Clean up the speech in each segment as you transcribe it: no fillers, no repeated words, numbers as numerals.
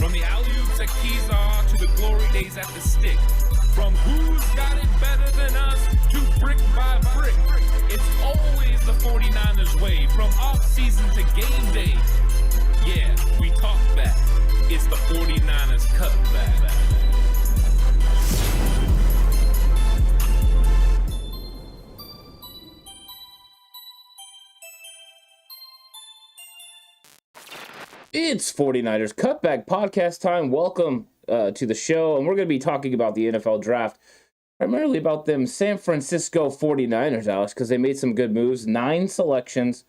From the alley-oops at Keysar to the glory days at the stick. From who's got it better than us to brick by brick. It's always the 49ers way. From off-season to game day. Yeah, we talk back. It's the 49ers cutback. It's 49ers Cutback Podcast time. Welcome to the show, and we're going to be talking about the NFL Draft, primarily about them San Francisco 49ers, Alex, because they made some good moves. 9 selections.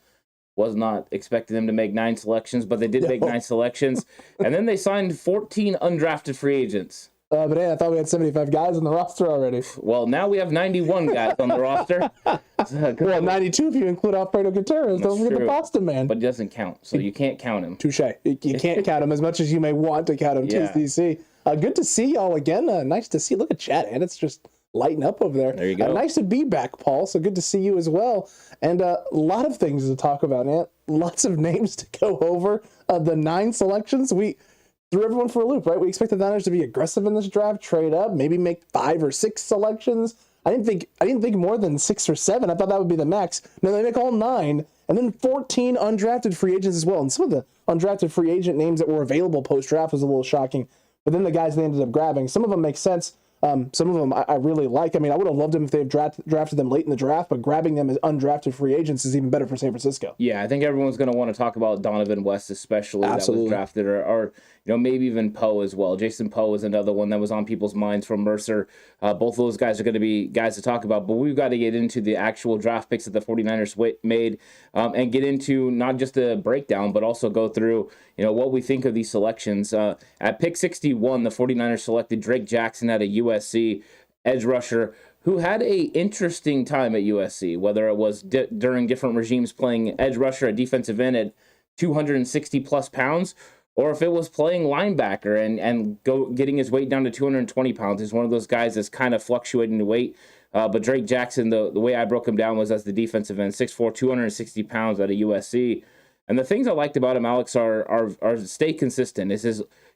Was not expecting them to make 9 selections, but they did make 9 selections. And then they signed 14 undrafted free agents. But hey, I thought we had 75 guys on the roster already. Well, now we have 91 guys on the roster. Well, 92 if you include Alfredo Gutierrez. Don't forget the Boston man. But he doesn't count, so you can't count him. Touche. You can't count him as much as you may want to count him, TC. Good to see y'all again. Nice to see. Look at Chad, and it's just lighting up over there. There you go. Nice to be back, Paul. So good to see you as well. And a lot of things to talk about, Ant. Lots of names to go over. The 9 selections, we threw everyone for a loop, right? We expected the Niners to be aggressive in this draft, trade up, maybe make 5 or 6 selections. I didn't think more than 6 or 7. I thought that would be the max. No, they make all 9, and then 14 undrafted free agents as well. And some of the undrafted free agent names that were available post-draft was a little shocking. But then the guys they ended up grabbing, some of them make sense. Some of them I really like. I mean, I would have loved them if they had drafted them late in the draft, but grabbing them as undrafted free agents is even better for San Francisco. Yeah, I think everyone's going to want to talk about Donovan West, especially. Absolutely. That was drafted, or maybe even Poe as well. Jason Poe is another one that was on people's minds from Mercer. Both of those guys are going to be guys to talk about, but we've got to get into the actual draft picks that the 49ers made and get into not just the breakdown, but also go through what we think of these selections. At pick 61, the 49ers selected Drake Jackson out of USC, edge rusher, who had a interesting time at USC, whether it was during different regimes playing edge rusher at defensive end at 260-plus pounds, or if it was playing linebacker and getting his weight down to 220 pounds. He's one of those guys that's kind of fluctuating in weight. But Drake Jackson, the way I broke him down was as the defensive end, 6'4", 260 pounds out of USC. And the things I liked about him, Alex, are stay consistent.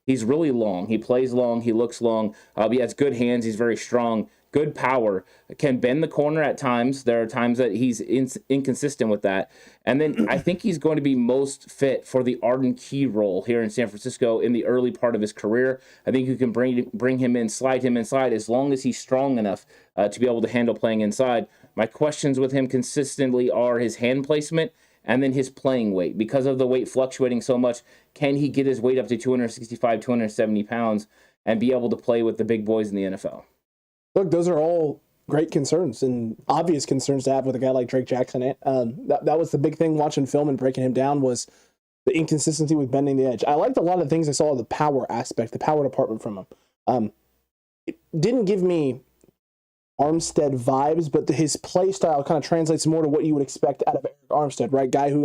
He's really long. He plays long. He looks long. He has good hands. He's very strong. Good power. Can bend the corner at times. There are times that he's inconsistent with that. And then I think he's going to be most fit for the Arden Key role here in San Francisco in the early part of his career. I think you can bring him in, slide him inside, as long as he's strong enough to be able to handle playing inside. My questions with him consistently are his hand placement and then his playing weight. Because of the weight fluctuating so much, can he get his weight up to 265, 270 pounds and be able to play with the big boys in the NFL? Look, those are all great concerns and obvious concerns to have with a guy like Drake Jackson. That was the big thing watching film and breaking him down, was the inconsistency with bending the edge. I liked a lot of the things I saw, the power aspect, the power department from him. It didn't give me Armstead vibes, but his play style kind of translates more to what you would expect out of Eric Armstead, right? Guy who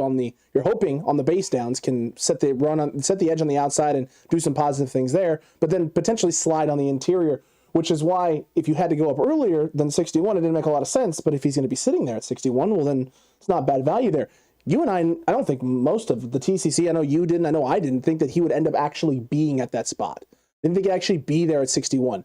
you're hoping on the base downs can set the edge on the outside and do some positive things there, but then potentially slide on the interior, which is why if you had to go up earlier than 61, it didn't make a lot of sense. But if he's going to be sitting there at 61, well, then it's not bad value there. You and I don't think most of the TCC, I know you didn't, I know I didn't think that he would end up actually being at that spot. Didn't think he'd actually be there at 61.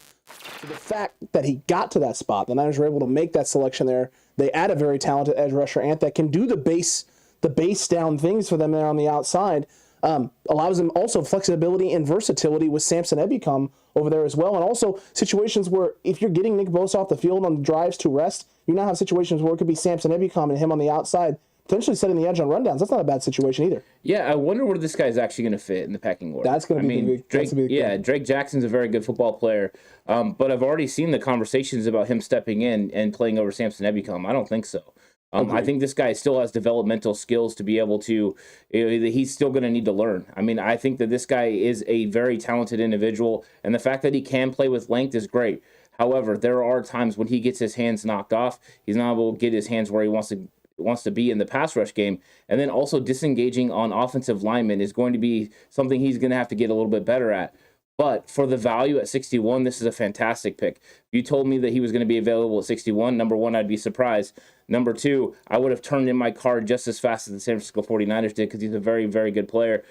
So the fact that he got to that spot, the Niners were able to make that selection there. They add a very talented edge rusher, Ant, that can do the base down things for them there on the outside. Allows them also flexibility and versatility with Samson Ebukam over there as well. And also situations where if you're getting Nick Bosa off the field on drives to rest, you now have situations where it could be Samson Ebukam and him on the outside potentially setting the edge on rundowns. That's not a bad situation either. Yeah, I wonder where this guy's actually going to fit in the pecking order. That's going to be Drake Jackson's a very good football player, but I've already seen the conversations about him stepping in and playing over Samson Ebukam. I don't think so. I think this guy still has developmental skills to be able to, he's still going to need to learn. I mean, I think that this guy is a very talented individual, and the fact that he can play with length is great. However, there are times when he gets his hands knocked off. He's not able to get his hands where he wants to be in the pass rush game. And then also disengaging on offensive linemen is going to be something he's going to have to get a little bit better at. But for the value at 61, this is a fantastic pick. If you told me that he was going to be available at 61, number one, I'd be surprised. Number two, I would have turned in my card just as fast as the San Francisco 49ers did because he's a very, very good player.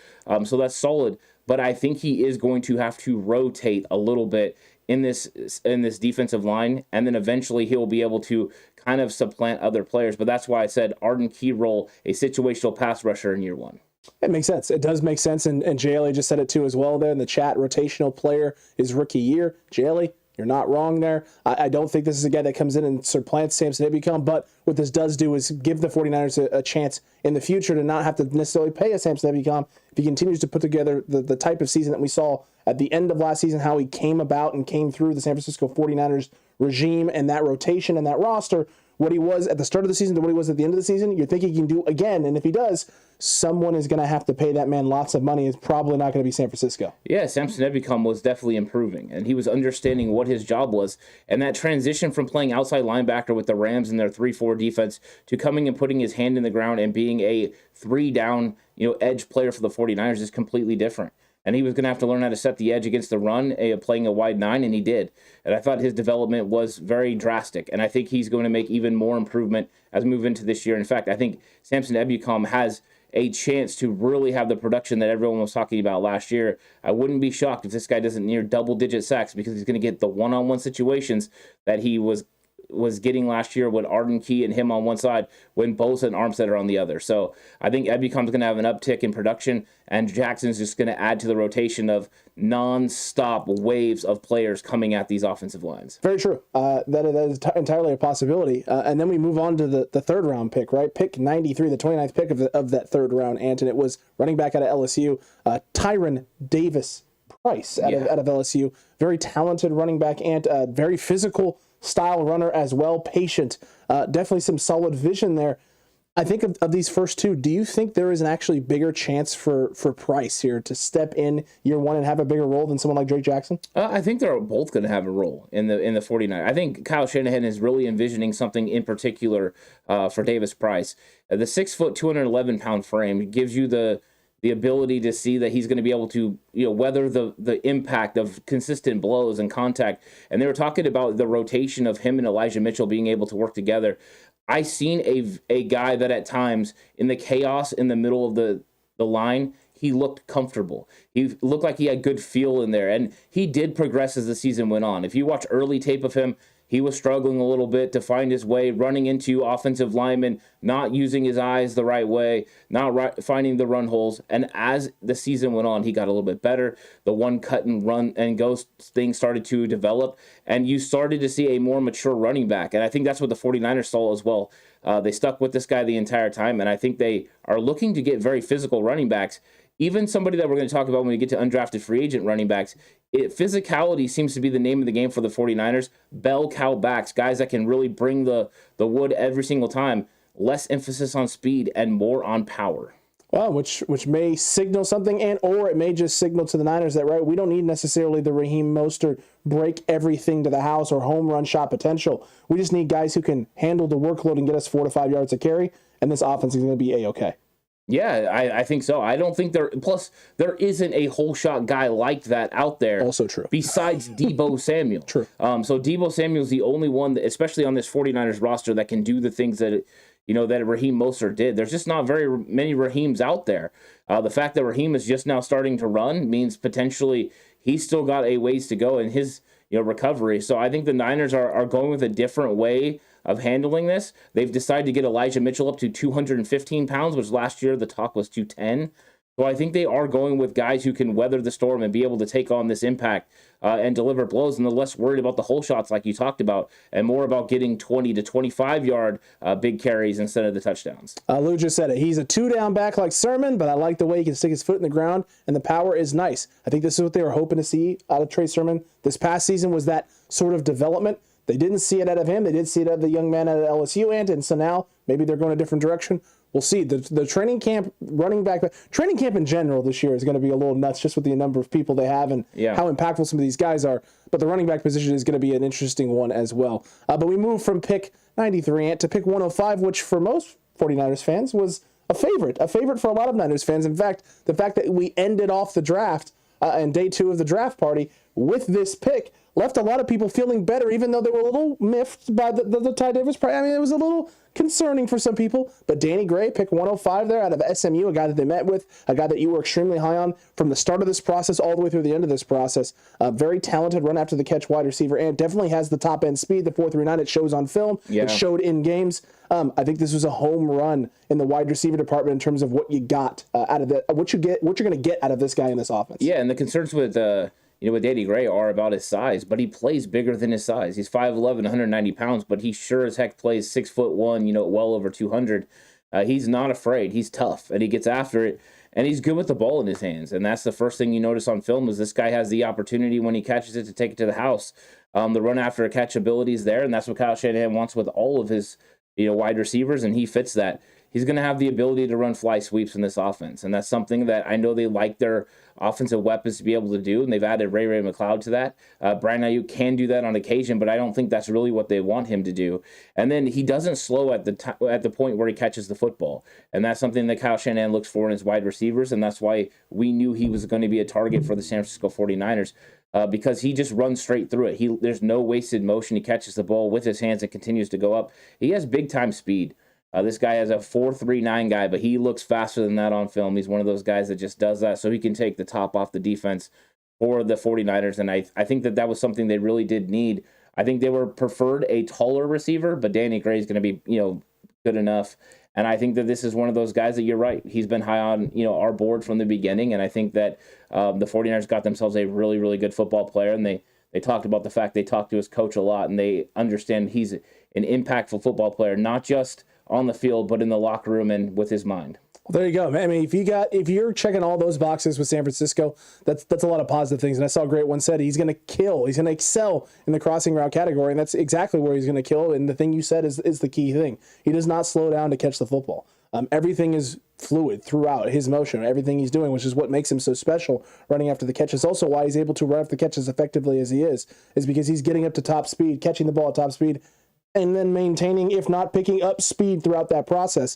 So that's solid. But I think he is going to have to rotate a little bit in this defensive line, and then eventually he'll be able to kind of supplant other players. But that's why I said Arden Key role, a situational pass rusher in year one. It makes sense. It does make sense. And JLA just said it too as well there in the chat. Rotational player is rookie year. JLA, you're not wrong there. I don't think this is a guy that comes in and supplants Samson Ebukam, but what this does do is give the 49ers a chance in the future to not have to necessarily pay a Samson Ebukam if he continues to put together the type of season that we saw at the end of last season, how he came about and came through the San Francisco 49ers regime and that rotation and that roster, what he was at the start of the season to what he was at the end of the season, you think he can do again. And if he does, someone is going to have to pay that man lots of money. It's probably not going to be San Francisco. Yeah, Samson Ebukam was definitely improving, and he was understanding what his job was. And that transition from playing outside linebacker with the Rams in their 3-4 defense to coming and putting his hand in the ground and being a 3-down, edge player for the 49ers is completely different. And he was going to have to learn how to set the edge against the run, playing a wide 9, and he did. And I thought his development was very drastic, and I think he's going to make even more improvement as we move into this year. In fact, I think Samson Ebukam has a chance to really have the production that everyone was talking about last year. I wouldn't be shocked if this guy doesn't near double-digit sacks because he's going to get the one-on-one situations that he was getting last year with Arden Key and him on one side when Bosa and Armstead are on the other. So I think Ebukam's going to have an uptick in production, and Jackson's just going to add to the rotation of non-stop waves of players coming at these offensive lines. Very true. That is entirely a possibility. And then we move on to the third round pick, right? Pick 93, the 29th pick of that third round, and it was running back out of LSU, Tyron Davis Price out of LSU. Very talented running back and very physical style runner as well, patient, definitely some solid vision there. I think of these first two, do you think there is an actually bigger chance for Price here to step in year one and have a bigger role than someone like Drake Jackson? I think they're both going to have a role in the 49. I think Kyle Shanahan is really envisioning something in particular for Davis Price. The 6 foot, 211 pound frame gives you the ability to see that he's going to be able to weather the impact of consistent blows and contact. And they were talking about the rotation of him and Elijah Mitchell being able to work together. I seen a guy that at times in the chaos in the middle of the line, he looked comfortable. He looked like he had good feel in there, and he did progress as the season went on. If you watch early tape of him, he was struggling a little bit to find his way, running into offensive linemen, not using his eyes the right way, finding the run holes. And as the season went on, he got a little bit better. The one cut and run and go thing started to develop, and you started to see a more mature running back. And I think that's what the 49ers saw as well. They stuck with this guy the entire time, and I think they are looking to get very physical running backs. Even somebody that we're going to talk about when we get to undrafted free agent running backs, physicality seems to be the name of the game for the 49ers. Bell cow backs, guys that can really bring the wood every single time. Less emphasis on speed and more on power. Well, which may signal something, or it may just signal to the Niners that, right, we don't need necessarily the Raheem Mostert break everything to the house or home run shot potential. We just need guys who can handle the workload and get us 4 to 5 yards a carry, and this offense is going to be A-okay. Yeah, I think so. I don't think there isn't a whole shot guy like that out there. Also true. Besides Deebo Samuel. True. So Deebo Samuel's the only one, that, especially on this 49ers roster, that can do the things that Raheem Mostert did. There's just not very many Raheems out there. The fact that Raheem is just now starting to run means potentially he's still got a ways to go in his recovery. So I think the Niners are going with a different way of handling this. They've decided to get Elijah Mitchell up to 215 pounds, which last year the talk was 210. So I think they are going with guys who can weather the storm and be able to take on this impact and deliver blows, and they're less worried about the hole shots like you talked about, and more about getting 20 to 25-yard big carries instead of the touchdowns. Lou just said it. He's a two-down back like Sermon, but I like the way he can stick his foot in the ground, and the power is nice. I think this is what they were hoping to see out of Trey Sermon this past season, was that sort of development. They didn't see it out of him. They did see it out of the young man at LSU, and so now maybe they're going a different direction. We'll see. The training camp training camp in general this year is going to be a little nuts just with the number of people they have and how impactful some of these guys are. But the running back position is going to be an interesting one as well. But we move from pick 93 to pick 105, which for most 49ers fans was a favorite for a lot of Niners fans. In fact, the fact that we ended off the draft and day 2 of the draft party with this pick left a lot of people feeling better, even though they were a little miffed by the Ty Davis price. I mean, it was a little concerning for some people, but Danny Gray, pick 105 there out of SMU, a guy that they met with, a guy that you were extremely high on from the start of this process all the way through the end of this process. Very talented run after the catch wide receiver, and definitely has the top end speed, the 4.39 it shows on film. It showed in games. I think this was a home run in the wide receiver department in terms of what you got out of it, what you're going to get out of this guy in this offense. Yeah, and the concerns with with Danny Gray are about his size, but he plays bigger than his size. He's 5'11", 190 pounds, but he sure as heck plays 6'1", well over 200. He's not afraid. He's tough, and he gets after it, and he's good with the ball in his hands. And that's the first thing you notice on film is this guy has the opportunity when he catches it to take it to the house. The run after a catch ability is there, and that's what Kyle Shanahan wants with all of his wide receivers, and he fits that. He's going to have the ability to run fly sweeps in this offense, and that's something that I know they like their offensive weapons to be able to do, and they've added Ray McLeod to that. Brian Ayuk can do that on occasion, but I don't think that's really what they want him to do. And then he doesn't slow at the point where he catches the football, and that's something that Kyle Shanahan looks for in his wide receivers, and that's why we knew he was going to be a target for the San Francisco 49ers. Because he just runs straight through it. There's no wasted motion. He catches the ball with his hands and continues to go up. He has big-time speed. This guy has a 4.39 guy, but he looks faster than that on film. He's one of those guys that just does that so he can take the top off the defense for the 49ers, and I think that was something they really did need. I think they were preferred a taller receiver, but Danny Gray is going to be good enough. And I think that this is one of those guys that you're right. He's been high on our board from the beginning, and I think that the 49ers got themselves a really, really good football player, and they talked about the fact they talked to his coach a lot, and they understand he's an impactful football player, not just on the field, but in the locker room and with his mind. Well, there you go, man. I mean, if you're checking all those boxes with San Francisco, that's a lot of positive things. And I saw Great One said he's going to excel in the crossing route category, and that's exactly where he's going to kill. And the thing you said is the key thing. He does not slow down to catch the football. Everything is fluid throughout his motion, everything he's doing, which is what makes him so special running after the catch. It's also why he's able to run after the catch as effectively as he is because he's getting up to top speed, catching the ball at top speed, and then maintaining, if not picking up speed throughout that process.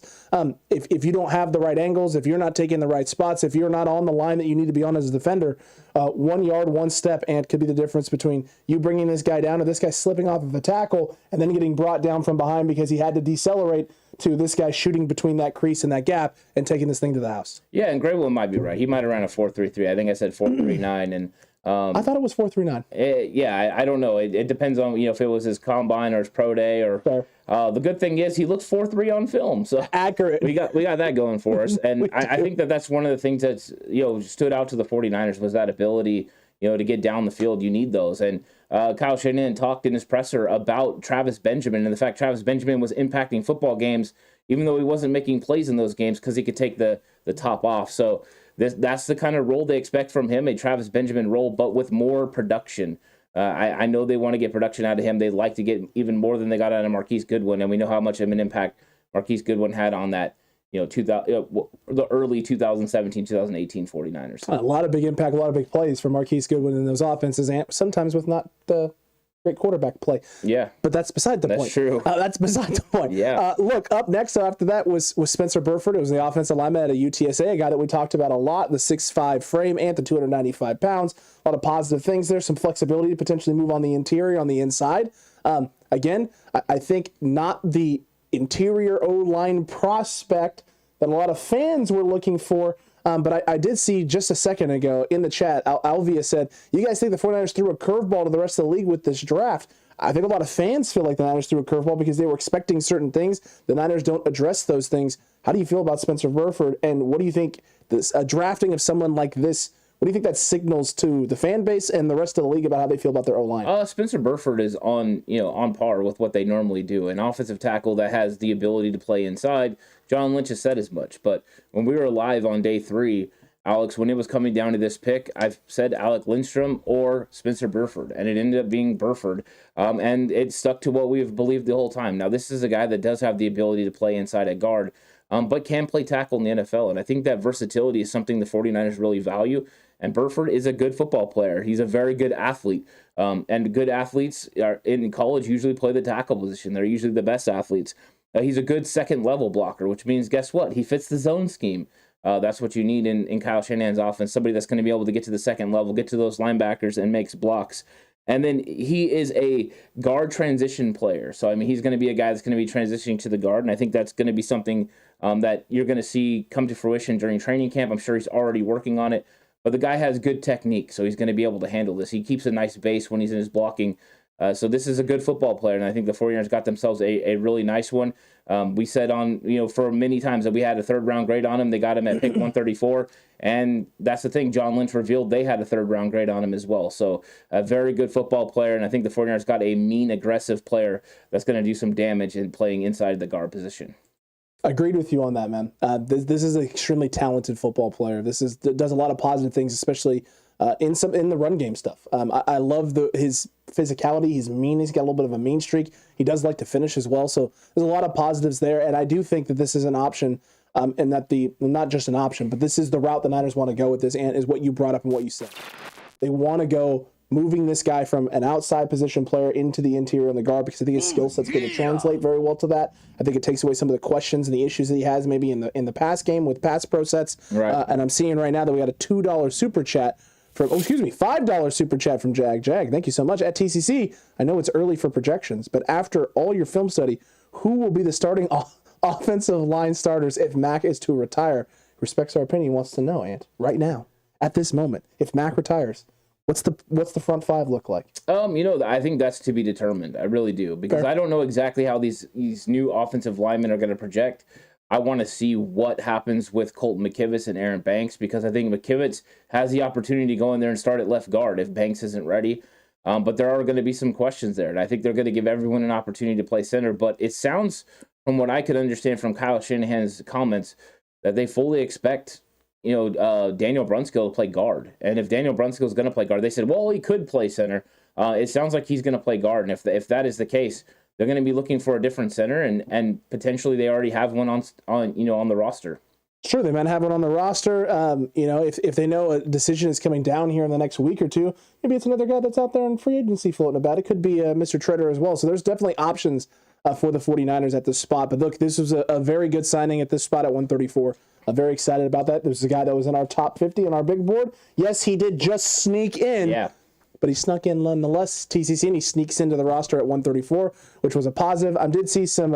If you don't have the right angles, if you're not taking the right spots, if you're not on the line that you need to be on as a defender, 1 yard, 1 step, and could be the difference between you bringing this guy down or this guy slipping off of a tackle and then getting brought down from behind because he had to decelerate to this guy shooting between that crease and that gap and taking this thing to the house. Yeah, and Graywill might be right. He might have ran a 4.33. I think I said 4.39, and I thought it was 4.39. I don't know. It depends on if it was his combine or his pro day or. Fair. The good thing is he looks 4.3 on film, so accurate. We got that going for us, and I think that's one of the things that stood out to the 49ers was that ability to get down the field. You need those, and Kyle Shanahan talked in his presser about Travis Benjamin and the fact Travis Benjamin was impacting football games even though he wasn't making plays in those games because he could take the top off. So. That's the kind of role they expect from him, a Travis Benjamin role, but with more production. I know they want to get production out of him. They'd like to get even more than they got out of Marquise Goodwin, and we know how much of an impact Marquise Goodwin had on that, the early 2017, 2018 49ers. A lot of big impact, a lot of big plays for Marquise Goodwin in those offenses, and sometimes with not the great quarterback play. Yeah. But that's beside the point. That's true. That's beside the point. Yeah. Look, up next after that was Spencer Burford. It was the offensive lineman at a UTSA, a guy that we talked about a lot, the 6'5" frame and the 295 pounds. A lot of positive things there, some flexibility to potentially move on the interior, on the inside. Again, I think not the interior O-line prospect that a lot of fans were looking for. But I did see just a second ago in the chat, Alvia said, you guys think the 49ers threw a curveball to the rest of the league with this draft? I think a lot of fans feel like the Niners threw a curveball because they were expecting certain things. The Niners don't address those things. How do you feel about Spencer Burford, and what do you think a drafting of someone like this, what do you think that signals to the fan base and the rest of the league about how they feel about their O-line? Spencer Burford is on par with what they normally do. An offensive tackle that has the ability to play inside. John Lynch has said as much. But when we were live on day 3, Alex, when it was coming down to this pick, I've said Alec Lindstrom or Spencer Burford, and it ended up being Burford. And it stuck to what we've believed the whole time. Now, this is a guy that does have the ability to play inside at guard, but can play tackle in the NFL. And I think that versatility is something the 49ers really value. And Burford is a good football player. He's a very good athlete. And good athletes in college usually play the tackle position. They're usually the best athletes. He's a good second-level blocker, which means, guess what? He fits the zone scheme. That's what you need in Kyle Shanahan's offense, somebody that's going to be able to get to the second level, get to those linebackers, and makes blocks. And then he is a guard transition player. So, I mean, he's going to be a guy that's going to be transitioning to the guard, and I think that's going to be something that you're going to see come to fruition during training camp. I'm sure he's already working on it. But the guy has good technique, so he's going to be able to handle this. He keeps a nice base when he's in his blocking. So this is a good football player, and I think the 49ers got themselves a really nice one. We said for many times that we had a third-round grade on him. They got him at pick 134, and that's the thing. John Lynch revealed they had a third-round grade on him as well. So a very good football player, and I think the 49ers got a mean, aggressive player that's going to do some damage in playing inside the guard position. Agreed with you on that, man. This is an extremely talented football player. Does a lot of positive things, especially in the run game stuff. I love his physicality. He's mean. He's got a little bit of a mean streak. He does like to finish as well. So there's a lot of positives there, and I do think that this is an option, and that not just an option, but this is the route the Niners want to go with this, and is what you brought up and what you said. They want to go moving this guy from an outside position player into the interior in the guard, because I think his skill set's going to translate very well to that. I think it takes away some of the questions and the issues that he has maybe in the pass game with pass pro sets. Right. And I'm seeing right now that we got a $2 super chat $5 super chat from Jag. Thank you so much. At TCC, I know it's early for projections, but after all your film study, who will be the starting offensive line starters if Mac is to retire? Respects our opinion, wants to know, Ant, right now, at this moment, if Mac retires, what's the front five look like? I think that's to be determined. I really do, because I don't know exactly how these new offensive linemen are going to project. I want to see what happens with Colton McKivitz and Aaron Banks, because I think McKivitz has the opportunity to go in there and start at left guard if Banks isn't ready. But there are going to be some questions there, and I think they're going to give everyone an opportunity to play center. But it sounds, from what I could understand from Kyle Shanahan's comments, that they fully expect Daniel Brunskill to play guard. And if Daniel Brunskill is going to play guard, they said, well, he could play center. It sounds like he's going to play guard, and if that is the case, they're going to be looking for a different center, and potentially they already have one on the roster. Sure, they might have one on the roster. If they know a decision is coming down here in the next week or two, maybe it's another guy that's out there in free agency floating about. It could be Mr. Treader as well. So there's definitely options for the 49ers at this spot. But look, this was a very good signing at this spot at 134. I'm very excited about that. This is a guy that was in our top 50 on our big board. Yes, he did just sneak in. Yeah. But he snuck in nonetheless, TCC, and he sneaks into the roster at 134, which was a positive. I did see some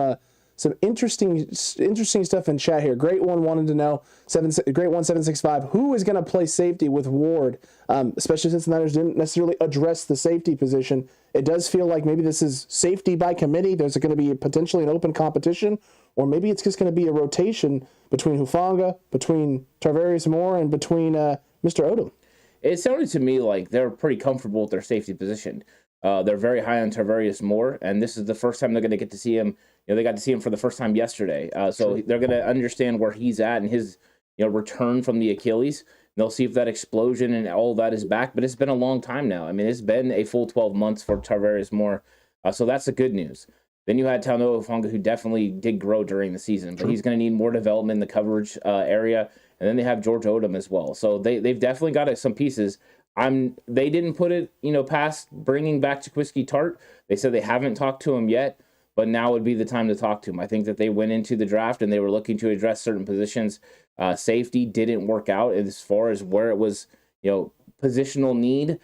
interesting stuff in chat here. Great one wanted to know, Great 1765, who is going to play safety with Ward, especially since the Niners didn't necessarily address the safety position. It does feel like maybe this is safety by committee. There's going to be potentially an open competition, or maybe it's just going to be a rotation between Hufanga, between Tarvarius Moore, and between Mr. Odom. It sounded to me like they're pretty comfortable with their safety position. They're very high on Tarvarius Moore, and this is the first time they're going to get to see him. They got to see him for the first time yesterday. So they're going to understand where he's at and his return from the Achilles. They'll see if that explosion and all that is back, but it's been a long time now. I mean, it's been a full 12 months for Tarvarius Moore, so that's the good news. Then you had Talanoa Hufanga, who definitely did grow during the season, but he's going to need more development in the coverage area. And then they have George Odom as well. So they've definitely got some pieces. They didn't put it, past bringing back Jaquiski Tartt. They said they haven't talked to him yet, but now would be the time to talk to him. I think that they went into the draft and they were looking to address certain positions. Safety didn't work out as far as where it was, positional need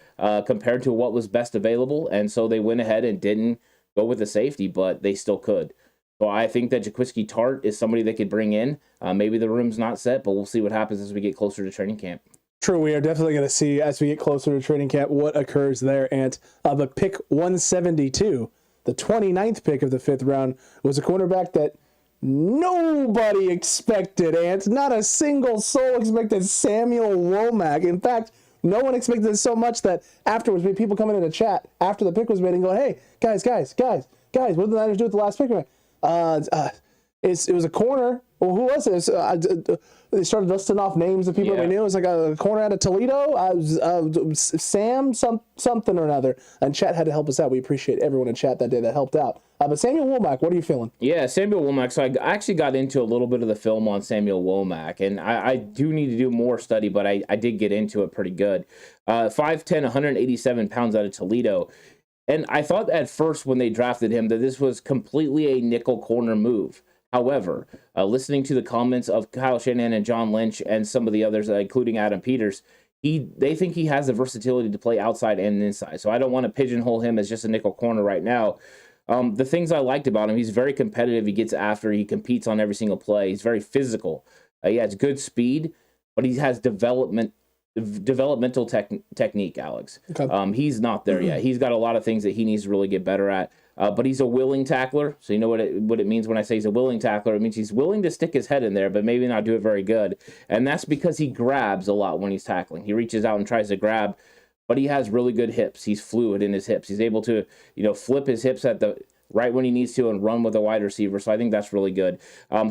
compared to what was best available. And so they went ahead and didn't go with the safety, but they still could. So I think that Jaquiski Tartt is somebody they could bring in. Maybe the room's not set, but we'll see what happens as we get closer to training camp. True, we are definitely going to see as we get closer to training camp what occurs there. And but pick 172, the 29th pick of the 5th round, was a cornerback that nobody expected, Ant. Not a single soul expected Samuel Womack. In fact, no one expected it so much that afterwards, we had people coming in the chat after the pick was made and going, hey, guys, what did the Niners do with the last pick? It was a corner. Well, who was it? They started listing off names of people that we knew. It was like a corner out of Toledo. Sam, something or another. And chat had to help us out. We appreciate everyone in chat that day that helped out. But Samuel Womack, what are you feeling? Yeah, Samuel Womack. So I actually got into a little bit of the film on Samuel Womack, and I do need to do more study, but I did get into it pretty good. 5'10", 187 pounds out of Toledo. And I thought at first when they drafted him that this was completely a nickel corner move. However, listening to the comments of Kyle Shanahan and John Lynch and some of the others, including Adam Peters, they think he has the versatility to play outside and inside. So I don't want to pigeonhole him as just a nickel corner right now. The things I liked about him, he's very competitive. He gets after. He competes on every single play. He's very physical. He has good speed, but he has developmental technique, Alex. Okay. He's not there yet. He's got a lot of things that he needs to really get better at. But he's a willing tackler. So you know what it means when I say he's a willing tackler. It means he's willing to stick his head in there, but maybe not do it very good. And that's because he grabs a lot when he's tackling. He reaches out and tries to grab, but he has really good hips. He's fluid in his hips. He's able to, flip his hips at the right when he needs to and run with a wide receiver. So I think that's really good.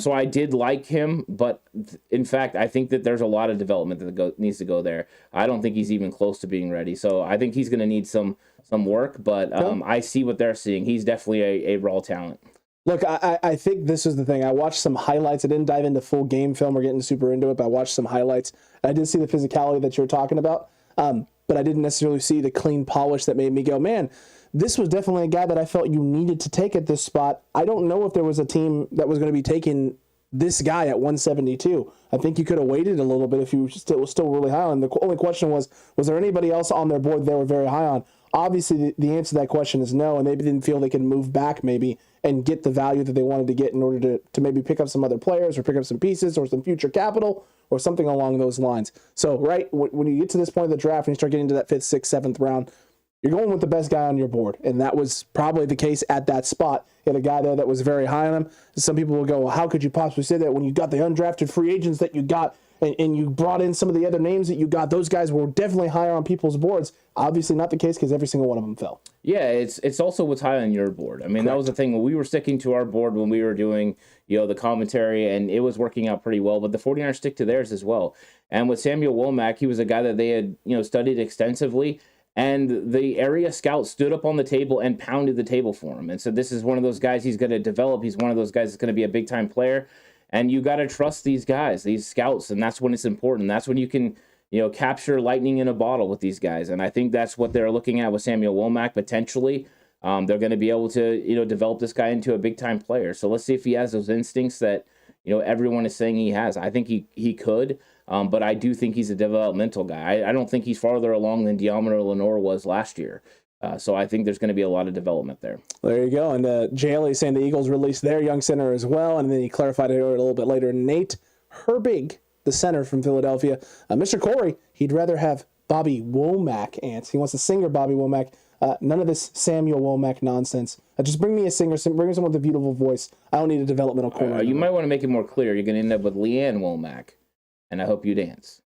So I did like him, but in fact, I think that there's a lot of development that needs to go there. I don't think he's even close to being ready. So I think he's going to need some work, but I see what they're seeing. He's definitely a raw talent. Look, I think this is the thing. I watched some highlights. I didn't dive into full game film or getting super into it, but I watched some highlights. I did see the physicality that you were talking about, but I didn't necessarily see the clean polish that made me go, man, this was definitely a guy that I felt you needed to take at this spot. I don't know if there was a team that was going to be taking this guy at 172. I think you could have waited a little bit if you were still really high on. The only question was there anybody else on their board they were very high on? Obviously, the answer to that question is no, and they didn't feel they could move back maybe and get the value that they wanted to get in order to maybe pick up some other players or pick up some pieces or some future capital or something along those lines. So, right, when you get to this point of the draft and you start getting to that 5th, 6th, 7th round, you're going with the best guy on your board, and that was probably the case at that spot. You had a guy there that was very high on him. Some people will go, well, how could you possibly say that when you got the undrafted free agents that you got and you brought in some of the other names that you got? Those guys were definitely higher on people's boards. Obviously not the case because every single one of them fell. Yeah, it's also what's high on your board. I mean, Correct. That was the thing. When we were sticking to our board when we were doing, the commentary, and it was working out pretty well, but the 49ers stick to theirs as well. And with Samuel Womack, he was a guy that they had, studied extensively. And the area scout stood up on the table and pounded the table for him. And so this is one of those guys he's going to develop. He's one of those guys that's going to be a big-time player. And you got to trust these guys, these scouts, and that's when it's important. That's when you can, capture lightning in a bottle with these guys. And I think that's what they're looking at with Samuel Womack potentially. They're going to be able to, develop this guy into a big-time player. So let's see if he has those instincts that, everyone is saying he has. I think he could. But I do think he's a developmental guy. I don't think he's farther along than Deommodore Lenoir was last year. So I think there's going to be a lot of development there. There you go. And JLA saying the Eagles released their young center as well. And then he clarified it a little bit later. Nate Herbig, the center from Philadelphia. Mr. Corey, he'd rather have Bobby Womack, Ants. He wants a singer, Bobby Womack. None of this Samuel Womack nonsense. Just bring me a singer. Bring me someone with a beautiful voice. I don't need a developmental corner. You might want to make it more clear. You're going to end up with Leanne Womack. And I hope you dance.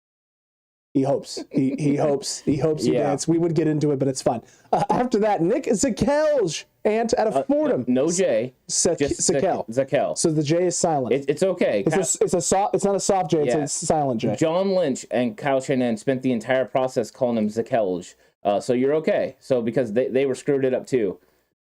He hopes. He hopes you dance. We would get into it, but it's fine. After that, Nick Zakelj, Ant out of Fordham. No J. Zakelj. Zakelj. So the J is silent. It's okay. It's not a soft J. Yeah. It's a silent J. John Lynch and Kyle Shanahan spent the entire process calling him Zakelj. So you're okay. So because they were screwed it up too.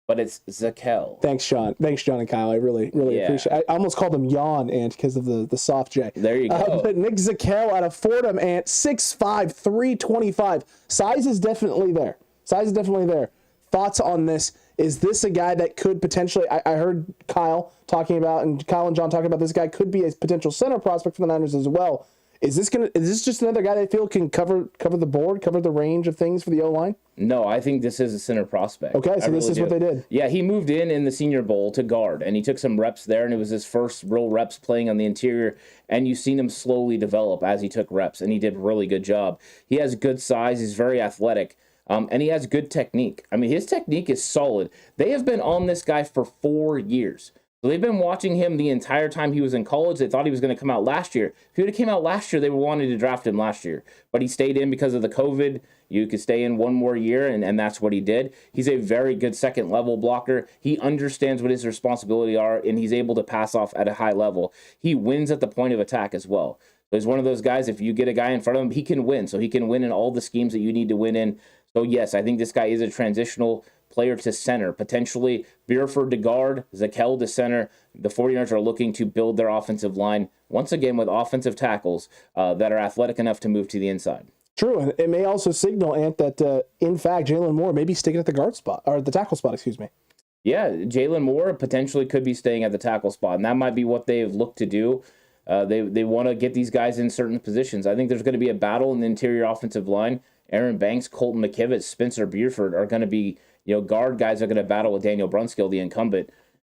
But it's Zakelj. Thanks, John and Kyle. I really appreciate it. I almost called him Yawn, Ant, because of the soft J. There you go. But Nick Zakelj out of Fordham, Ant, 6'5", 325. Size is definitely there. Thoughts on this? Is this a guy that could potentially, I heard Kyle and John talking about this guy could be a potential center prospect for the Niners as well. Is this just another guy they feel can cover the board, cover the range of things for the O-line? No, I think this is a center prospect. Okay, so this is what they did. Yeah, he moved in the Senior Bowl to guard, and he took some reps there, and it was his first real reps playing on the interior, and you've seen him slowly develop as he took reps, and he did a really good job. He has good size. He's very athletic, and he has good technique. I mean, his technique is solid. They have been on this guy for 4 years. So they've been watching him the entire time he was in college. They thought he was going to come out last year. If he would have came out last year, they wanted to draft him last year. But he stayed in because of the COVID. You could stay in one more year, and that's what he did. He's a very good second-level blocker. He understands what his responsibilities are, and he's able to pass off at a high level. He wins at the point of attack as well. So he's one of those guys, if you get a guy in front of him, he can win. So he can win in all the schemes that you need to win in. So, yes, I think this guy is a transitional player to center, potentially Burford to guard, Zakelj to center. The 49ers are looking to build their offensive line, once again, with offensive tackles that are athletic enough to move to the inside. True, and it may also signal, Ant, that, in fact, Jalen Moore may be sticking at the guard spot, or the tackle spot, excuse me. Yeah, Jalen Moore potentially could be staying at the tackle spot, and that might be what they've looked to do. They want to get these guys in certain positions. I think there's going to be a battle in the interior offensive line. Aaron Banks, Colton McKivitz, Spencer Burford are going to be, guard guys that are going to battle with Daniel Brunskill, the incumbent.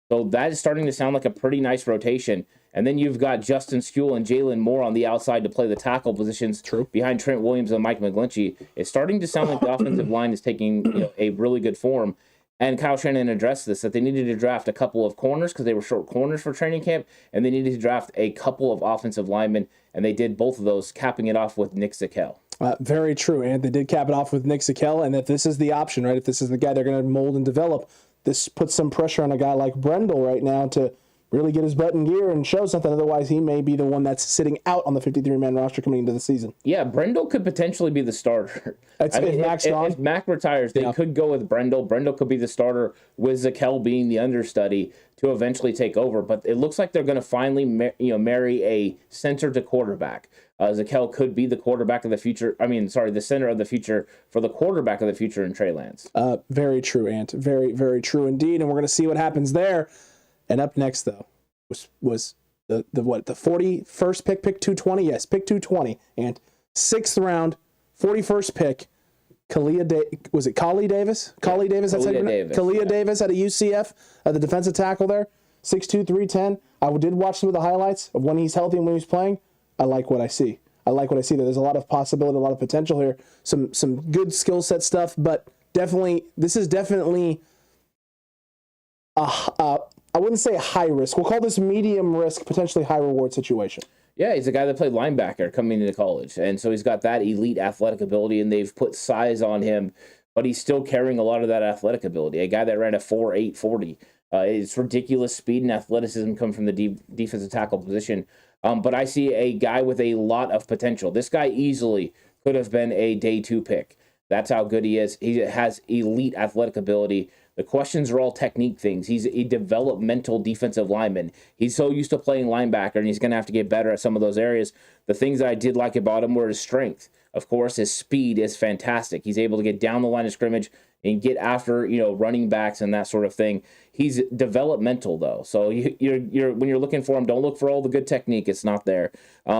So that is starting to sound like a pretty nice rotation. And then you've got Justin Skule and Jalen Moore on the outside to play the tackle positions. True. Behind Trent Williams and Mike McGlinchey. It's starting to sound like the offensive line is taking a really good form. And Kyle Shanahan addressed this, that they needed to draft a couple of corners because they were short corners for training camp, and they needed to draft a couple of offensive linemen, and they did both of those, capping it off with Nick Zakelj. Very true, and they did cap it off with Nick Zakelj, and if this is the option, right, if this is the guy they're going to mold and develop, this puts some pressure on a guy like Brendel right now to really get his butt in gear and show something. Otherwise, he may be the one that's sitting out on the 53-man roster coming into the season. Yeah, Brendel could potentially be the starter. If Mac retires, they could go with Brendel. Brendel could be the starter with Zakelj being the understudy to eventually take over. But it looks like they're going to finally marry a center to quarterback. Zakelj could be the quarterback of the future. The center of the future for the quarterback of the future in Trey Lance. Very true, Ant. Very, very true indeed. And we're going to see what happens there. And up next, though, was the 41st pick 220? Yes, pick 220. And 6th round, 41st pick, Khalia Davis? Khalia Davis. Khalia Davis out of UCF, the defensive tackle there. 6'2", 310. I did watch some of the highlights of when he's healthy and when he's playing. I like what I see. There's a lot of possibility, a lot of potential here. Some good skill set stuff, but this is definitely I wouldn't say high risk. We'll call this medium risk, potentially high reward situation. Yeah, he's a guy that played linebacker coming into college. And so he's got that elite athletic ability, and they've put size on him, but he's still carrying a lot of that athletic ability. A guy that ran a 4.8 40. It's ridiculous speed and athleticism come from the defensive tackle position. But I see a guy with a lot of potential. This guy easily could have been a day 2 pick. That's how good he is. He has elite athletic ability. The questions are all technique things. He's a developmental defensive lineman. He's so used to playing linebacker, and he's going to have to get better at some of those areas. The things that I did like about him were his strength. Of course, his speed is fantastic. He's able to get down the line of scrimmage and get after, running backs and that sort of thing. He's developmental, though. So you're when you're looking for him, don't look for all the good technique. It's not there.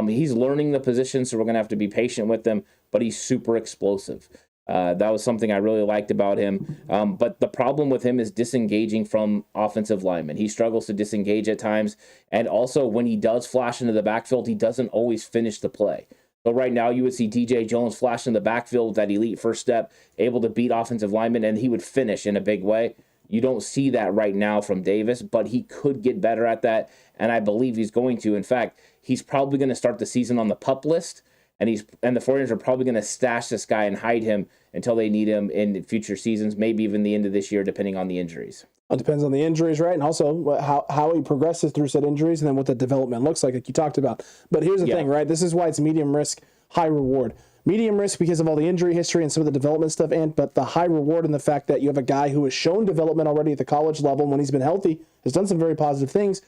He's learning the position, so we're going to have to be patient with him, but he's super explosive. That was something I really liked about him. But the problem with him is disengaging from offensive linemen. He struggles to disengage at times. And also, when he does flash into the backfield, he doesn't always finish the play. So right now, you would see DJ Jones flash in the backfield with that elite first step, able to beat offensive linemen, and he would finish in a big way. You don't see that right now from Davis, but he could get better at that, and I believe he's going to. In fact, he's probably going to start the season on the PUP list, and the 49ers are probably going to stash this guy and hide him until they need him in future seasons, maybe even the end of this year, depending on the injuries. It depends on the injuries, right? And also how he progresses through said injuries and then what the development looks like you talked about. But here's the thing, right? This is why it's medium risk, high reward. Medium risk because of all the injury history and some of the development stuff, but the high reward in the fact that you have a guy who has shown development already at the college level when he's been healthy, has done some very positive things,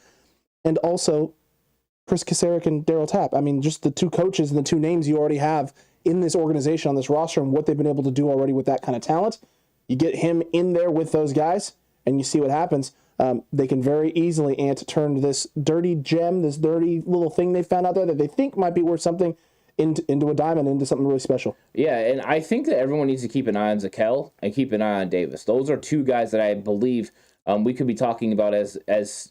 and also Chris Kasarik and Darryl Tapp. I mean, just the two coaches and the two names you already have in this organization, on this roster, and what they've been able to do already with that kind of talent. You get him in there with those guys, and you see what happens. They can very easily, turn this dirty gem, this dirty little thing they found out there that they think might be worth something, into a diamond, into something really special. Yeah, and I think that everyone needs to keep an eye on Zakelj and keep an eye on Davis. Those are two guys that I believe we could be talking about as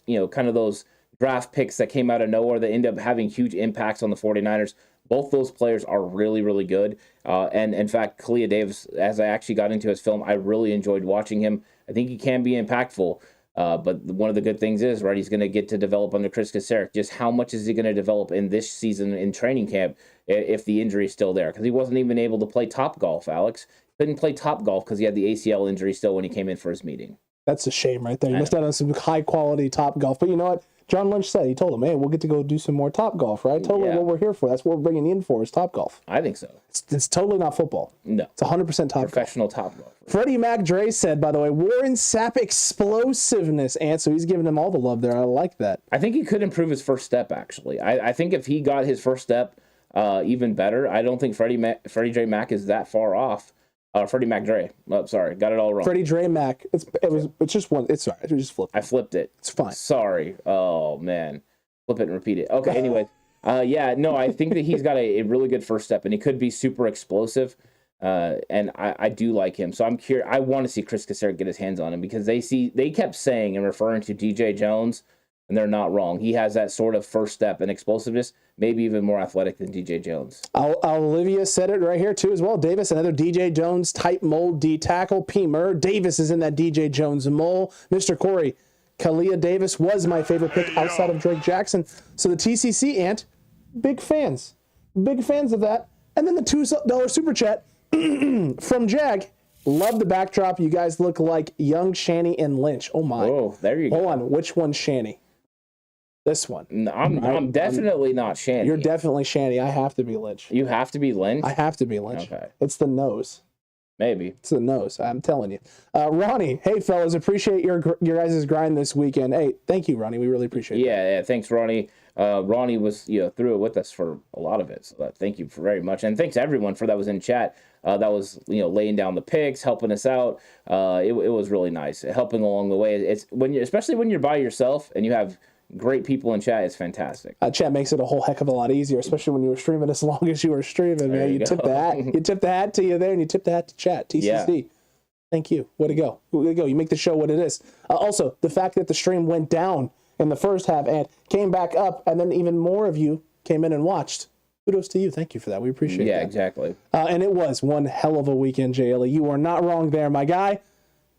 kind of those draft picks that came out of nowhere that end up having huge impacts on the 49ers. Both those players are really, really good. And in fact, Khalia Davis, as I actually got into his film, I really enjoyed watching him. I think he can be impactful. But one of the good things is, right, he's going to get to develop under Chris Kacerek. Just how much is he going to develop in this season in training camp if the injury is still there? Because he wasn't even able to play Top Golf, Alex. Couldn't play Top Golf because he had the ACL injury still when he came in for his meeting. That's a shame right there. You missed out on some high-quality Top Golf. But you know what? John Lynch said, he told him, hey, we'll get to go do some more Top Golf, right? Totally what we're here for. That's what we're bringing you in for is Top Golf. I think so. It's totally not football. No. It's 100% Top Professional Top Golf. Freddie McDre said, by the way, Warren Sapp explosiveness, and so he's giving him all the love there. I like that. I think he could improve his first step, actually. I think if he got his first step even better, I don't think Freddie J. Mac is that far off. Freddie McDre. Oh, sorry, got it all wrong. Freddie Dre Mac. It's just one. It's sorry. We just flipped. I flipped it. It's fine. Sorry. Oh man, flip it and repeat it. Okay. Anyway, I think that he's got a really good first step, and he could be super explosive. And I do like him. So I'm curious. I want to see Chris Kacerek get his hands on him because they kept saying and referring to DJ Jones, and they're not wrong. He has that sort of first step and explosiveness, maybe even more athletic than DJ Jones. Olivia said it right here too as well. Davis, another DJ Jones type mold D tackle. P. Murr Davis is in that DJ Jones mold. Mr. Corey, Khalia Davis was my favorite pick outside of Drake Jackson. So the TCC Ant, big fans of that. And then the $2 super chat from Jag. Love the backdrop. You guys look like young Shanny and Lynch. Oh my. Oh, there you go. Hold on. Which one's Shanny? This one. I'm definitely not Shanny. You're definitely Shanny. I have to be Lynch. You have to be Lynch? I have to be Lynch. Okay. It's the nose. Maybe. It's the nose. I'm telling you. Ronnie, hey, fellas, appreciate your guys' grind this weekend. Hey, thank you, Ronnie. We really appreciate it. Yeah, thanks, Ronnie. Ronnie was through it with us for a lot of it. So thank you very much. And thanks, everyone, that was in chat. That was laying down the picks, helping us out. It was really nice, helping along the way. It's especially when you're by yourself and you have great people in chat. It's fantastic. Chat makes it a whole heck of a lot easier, especially when you were streaming as long as you were streaming, man. You tip the hat. You tip the hat to you there, and you tip the hat to chat. TCC. Yeah. Thank you. Way to go. Way to go. You make the show what it is. Also, the fact that the stream went down in the first half and came back up, and then even more of you came in and watched. Kudos to you. Thank you for that. We appreciate it. Yeah, exactly. And it was one hell of a weekend, JLE. You are not wrong there, my guy.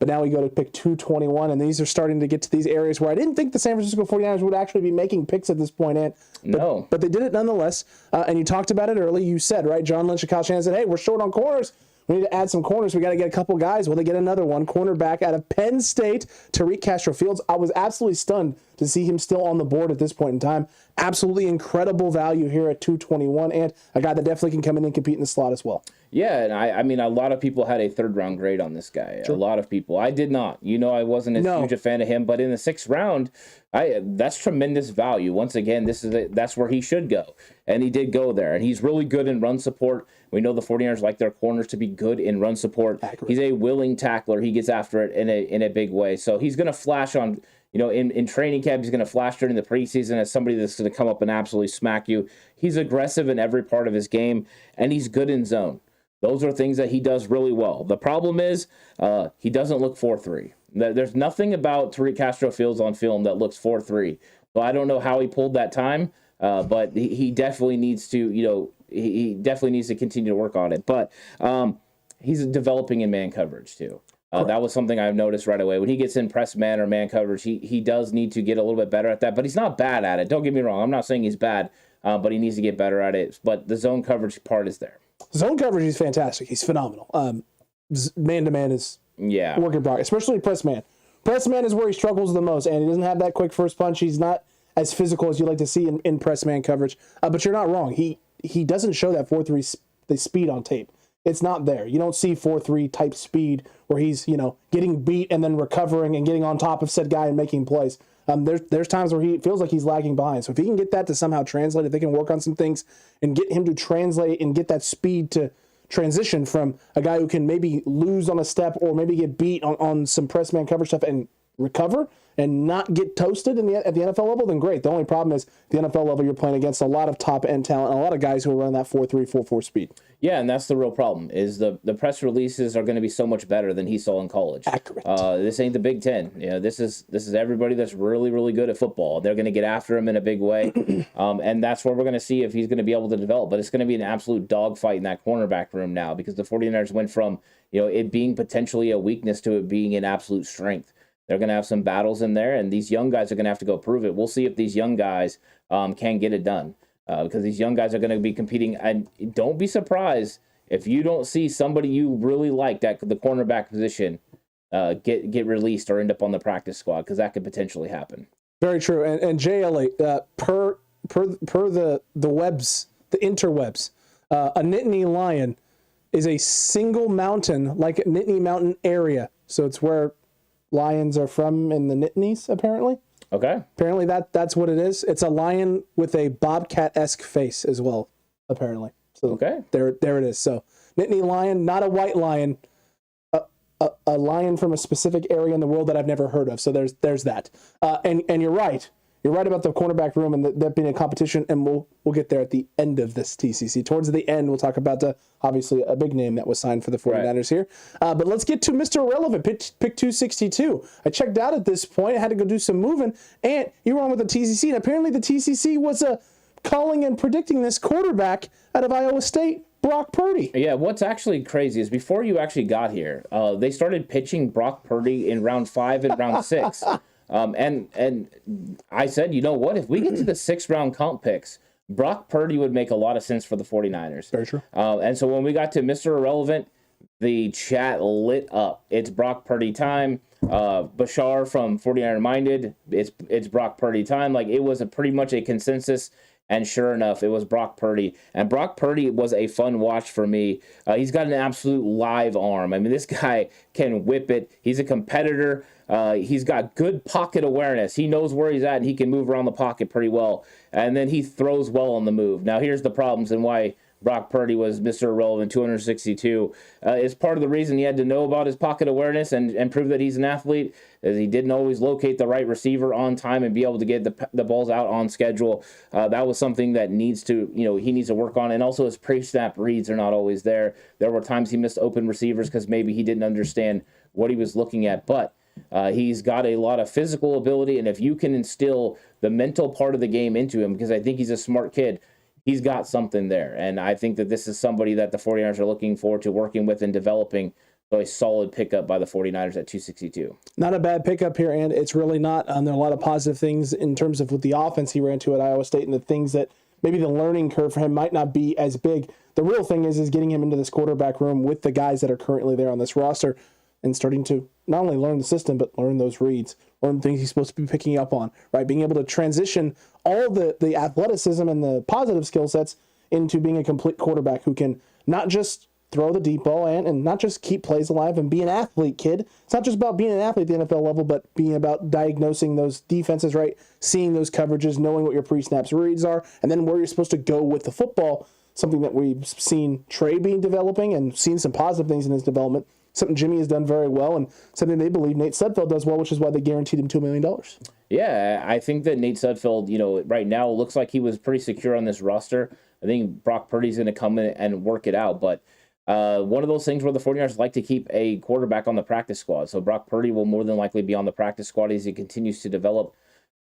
But now we go to pick 221, and these are starting to get to these areas where I didn't think the San Francisco 49ers would actually be making picks at this point, but they did it nonetheless. And you talked about it early. You said, right, John Lynch and Kyle Shanahan said, hey, we're short on corners. We need to add some corners. We got to get a couple guys. Well, they get another one, cornerback out of Penn State, Tariq Castro-Fields. I was absolutely stunned to see him still on the board at this point in time. Absolutely incredible value here at 221, and a guy that definitely can come in and compete in the slot as well. Yeah, and I mean, a lot of people had a third-round grade on this guy. Sure. A lot of people. I did not. I wasn't as huge a fan of him, but in the sixth round, that's tremendous value. Once again, that's where he should go, and he did go there, and he's really good in run support. We know the 49ers like their corners to be good in run support. Accurate. He's a willing tackler. He gets after it in a big way. So he's going to flash on, in training camp, he's going to flash during the preseason as somebody that's going to come up and absolutely smack you. He's aggressive in every part of his game, and he's good in zone. Those are things that he does really well. The problem is he doesn't look 4.3. There's nothing about Tariq Castro-Fields on film that looks 4.3. So I don't know how he pulled that time, but he definitely needs to, he definitely needs to continue to work on it. But he's developing in man coverage too. That was something I've noticed right away. When he gets in press man or man coverage, he does need to get a little bit better at that. But he's not bad at it. Don't get me wrong. I'm not saying he's bad, but he needs to get better at it. But the zone coverage part is there. Zone coverage is fantastic. He's phenomenal. Man-to-man is work in progress, especially press man. Press man is where he struggles the most, and he doesn't have that quick first punch. He's not as physical as you like to see in press man coverage. But you're not wrong. He doesn't show that 4.3 the speed on tape. It's not there. You don't see 4.3 type speed where he's getting beat and then recovering and getting on top of said guy and making plays. There's times where he feels like he's lagging behind. So if he can get that to somehow translate, if they can work on some things and get him to translate and get that speed to transition from a guy who can maybe lose on a step or maybe get beat on some press man coverage stuff and recover and not get toasted at the NFL level, then great. The only problem is the NFL level, you're playing against a lot of top end talent and a lot of guys who are running that 4.3, 4.4 speed. Yeah, and that's the real problem is the press releases are going to be so much better than he saw in college. Accurate. This ain't the Big Ten. This is everybody that's really, really good at football. They're going to get after him in a big way, and that's where we're going to see if he's going to be able to develop. But it's going to be an absolute dogfight in that cornerback room now because the 49ers went from it being potentially a weakness to it being an absolute strength. They're going to have some battles in there, and these young guys are going to have to go prove it. We'll see if these young guys can get it done, because these young guys are going to be competing. And don't be surprised if you don't see somebody you really liked at the cornerback position get released or end up on the practice squad, because that could potentially happen. Very true. And JLA, per the webs, the interwebs, a Nittany Lion is a single mountain, like a Nittany Mountain area. So it's where lions are from in the Nittany's, apparently. Okay. Apparently that's what it is. It's a lion with a bobcat-esque face as well, apparently. So okay. There it is. So Nittany Lion, not a white lion, a lion from a specific area in the world that I've never heard of. So there's that. And you're right. You're right about the cornerback room and that being a competition, and we'll get there at the end of this TCC. Towards the end, we'll talk about obviously a big name that was signed for the 49ers here. But let's get to Mr. Irrelevant, pick 262. I checked out at this point. I had to go do some moving, and you were on with the TCC, and apparently the TCC was calling and predicting this quarterback out of Iowa State, Brock Purdy. Yeah, what's actually crazy is before you actually got here, they started pitching Brock Purdy in round 5 and round 6. And I said, you know what? If we get to the 6th round comp picks, Brock Purdy would make a lot of sense for the 49ers. Very true. And so when we got to Mr. Irrelevant, the chat lit up. It's Brock Purdy time. Bashar from 49er Minded, it's Brock Purdy time. Like, it was pretty much a consensus. And sure enough, it was Brock Purdy. And Brock Purdy was a fun watch for me. He's got an absolute live arm. I mean, this guy can whip it. He's a competitor. He's got good pocket awareness. He knows where he's at, and he can move around the pocket pretty well. And then he throws well on the move. Now, here's the problems and why Brock Purdy was Mr. Irrelevant 262. Is part of the reason he had to know about his pocket awareness and prove that he's an athlete, is he didn't always locate the right receiver on time and be able to get the balls out on schedule. That was something that he needs to work on. And also his pre-snap reads are not always there. There were times he missed open receivers because maybe he didn't understand what he was looking at. But he's got a lot of physical ability, and if you can instill the mental part of the game into him, because I think he's a smart kid, he's got something there. And I think that this is somebody that the 49ers are looking forward to working with and developing. So a solid pickup by the 49ers at 262. Not a bad pickup here, and it's really not. There are a lot of positive things in terms of with the offense he ran to at Iowa State, and the things that maybe the learning curve for him might not be as big. The real thing is getting him into this quarterback room with the guys that are currently there on this roster and starting to not only learn the system, but learn those reads, learn things he's supposed to be picking up on, right? Being able to transition all the athleticism and the positive skill sets into being a complete quarterback who can not just throw the deep ball and not just keep plays alive and be an athlete, kid. It's not just about being an athlete at the NFL level, but being about diagnosing those defenses, right? Seeing those coverages, knowing what your pre-snaps reads are, and then where you're supposed to go with the football, something that we've seen Trey being developing and seen some positive things in his development. Something Jimmy has done very well, and something they believe Nate Sudfeld does well, which is why they guaranteed him $2 million. Yeah, I think that Nate Sudfeld, right now looks like he was pretty secure on this roster. I think Brock Purdy's going to come in and work it out, but one of those things where the 49ers like to keep a quarterback on the practice squad. So Brock Purdy will more than likely be on the practice squad as he continues to develop,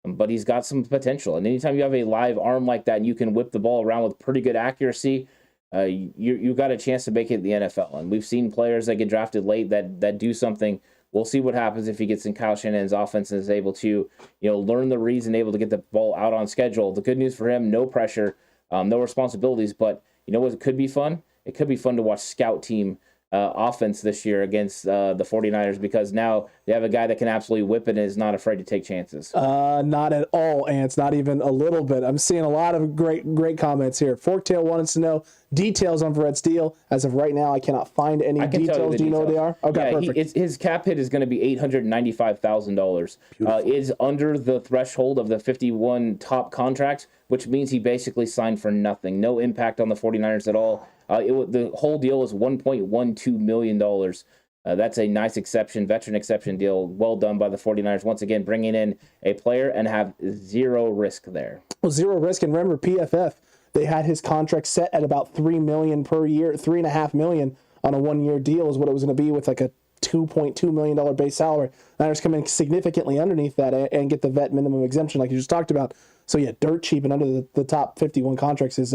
but he's got some potential. And anytime you have a live arm like that and you can whip the ball around with pretty good accuracy, you got a chance to make it in the NFL. And we've seen players that get drafted late that do something. We'll see what happens if he gets in Kyle Shanahan's offense and is able to, learn the reads and able to get the ball out on schedule. The good news for him, no pressure, no responsibilities, but you know what could be fun? It could be fun to watch scout team offense this year against the 49ers, because now they have a guy that can absolutely whip it and is not afraid to take chances. Not at all, Ants. Not even a little bit. I'm seeing a lot of great comments here. Forktail wanted to know details on Verrett's deal. As of right now, I cannot find any details. Do you know what they are? Okay, yeah, perfect. His cap hit is going to be $895,000. Is under the threshold of the 51 top contracts, which means he basically signed for nothing. No impact on the 49ers at all. The whole deal is $1.12 million. That's a nice veteran exception deal. Well done by the 49ers. Once again, bringing in a player and have zero risk there. Well, zero risk. And remember, PFF, they had his contract set at about $3 million per year, $3.5 million on a 1-year deal is what it was going to be, with like a $2.2 million base salary. Niners come in significantly underneath that and get the vet minimum exemption like you just talked about. So yeah, dirt cheap and under the top 51 contracts is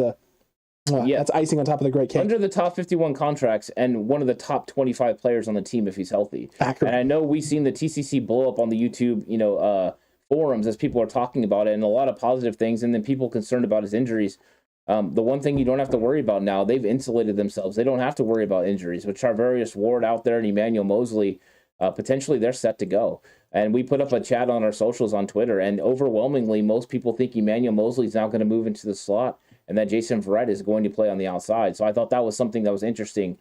Yeah. That's icing on top of the great cake. Under the top 51 contracts and one of the top 25 players on the team if he's healthy. Accurate. And I know we've seen the TCC blow up on the YouTube, forums as people are talking about it, and a lot of positive things, and then people concerned about his injuries. The one thing you don't have to worry about now, they've insulated themselves. They don't have to worry about injuries. With Charvarius Ward out there and Emmanuel Mosley, potentially they're set to go. And we put up a chat on our socials on Twitter, and overwhelmingly, most people think Emmanuel Mosley is now going to move into the slot, and that Jason Verrett is going to play on the outside. So I thought that was something that was interesting.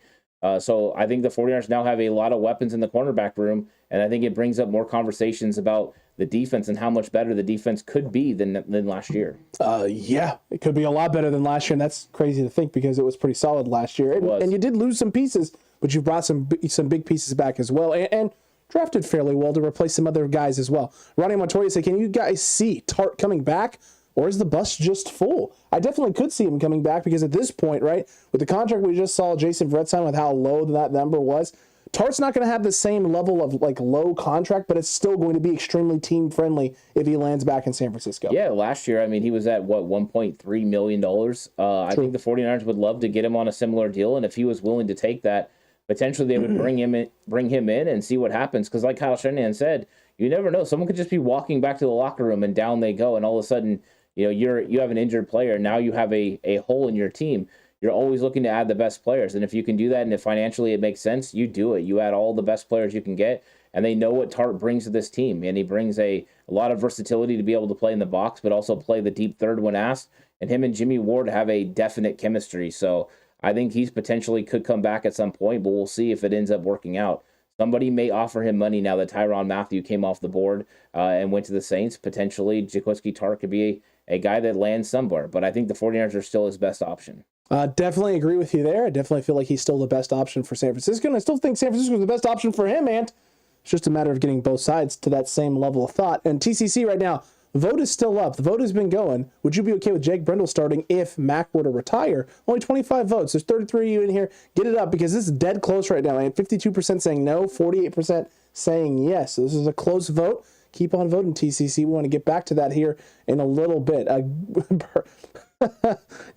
So I think the 49ers now have a lot of weapons in the cornerback room, and I think it brings up more conversations about the defense and how much better the defense could be than last year. Yeah, it could be a lot better than last year, and that's crazy to think because it was pretty solid last year. And you did lose some pieces, but you brought some big pieces back as well, and drafted fairly well to replace some other guys as well. Ronnie Montoya said, can you guys see Tart coming back? Or is the bus just full? I definitely could see him coming back because at this point, right, with the contract we just saw Jason Verrett sign with how low that number was, Tart's not going to have the same level of low contract, but it's still going to be extremely team friendly if he lands back in San Francisco. Yeah, last year, he was at $1.3 million. I think the 49ers would love to get him on a similar deal, and if he was willing to take that, potentially they would bring him in and see what happens. Because like Kyle Shanahan said, you never know. Someone could just be walking back to the locker room and down they go, and all of a sudden, you have an injured player. Now you have a hole in your team. You're always looking to add the best players. And if you can do that and if financially it makes sense, you do it. You add all the best players you can get. And they know what Tart brings to this team. And he brings a lot of versatility to be able to play in the box, but also play the deep third when asked. And him and Jimmy Ward have a definite chemistry. So I think he's potentially could come back at some point, but we'll see if it ends up working out. Somebody may offer him money now that Tyrann Mathieu came off the board and went to the Saints. Potentially, Jaquiski Tartt could be a guy that lands somewhere, but I think the 49ers are still his best option. Definitely agree with you there. I definitely feel like he's still the best option for San Francisco, and I still think San Francisco is the best option for him, Ant. It's just a matter of getting both sides to that same level of thought. And TCC right now, the vote is still up. The vote has been going. Would you be okay with Jake Brendel starting if Mac were to retire? Only 25 votes. There's 33 of you in here. Get it up because this is dead close right now. And 52% saying no, 48% saying yes. So this is a close vote. Keep on voting, TCC. We want to get back to that here in a little bit.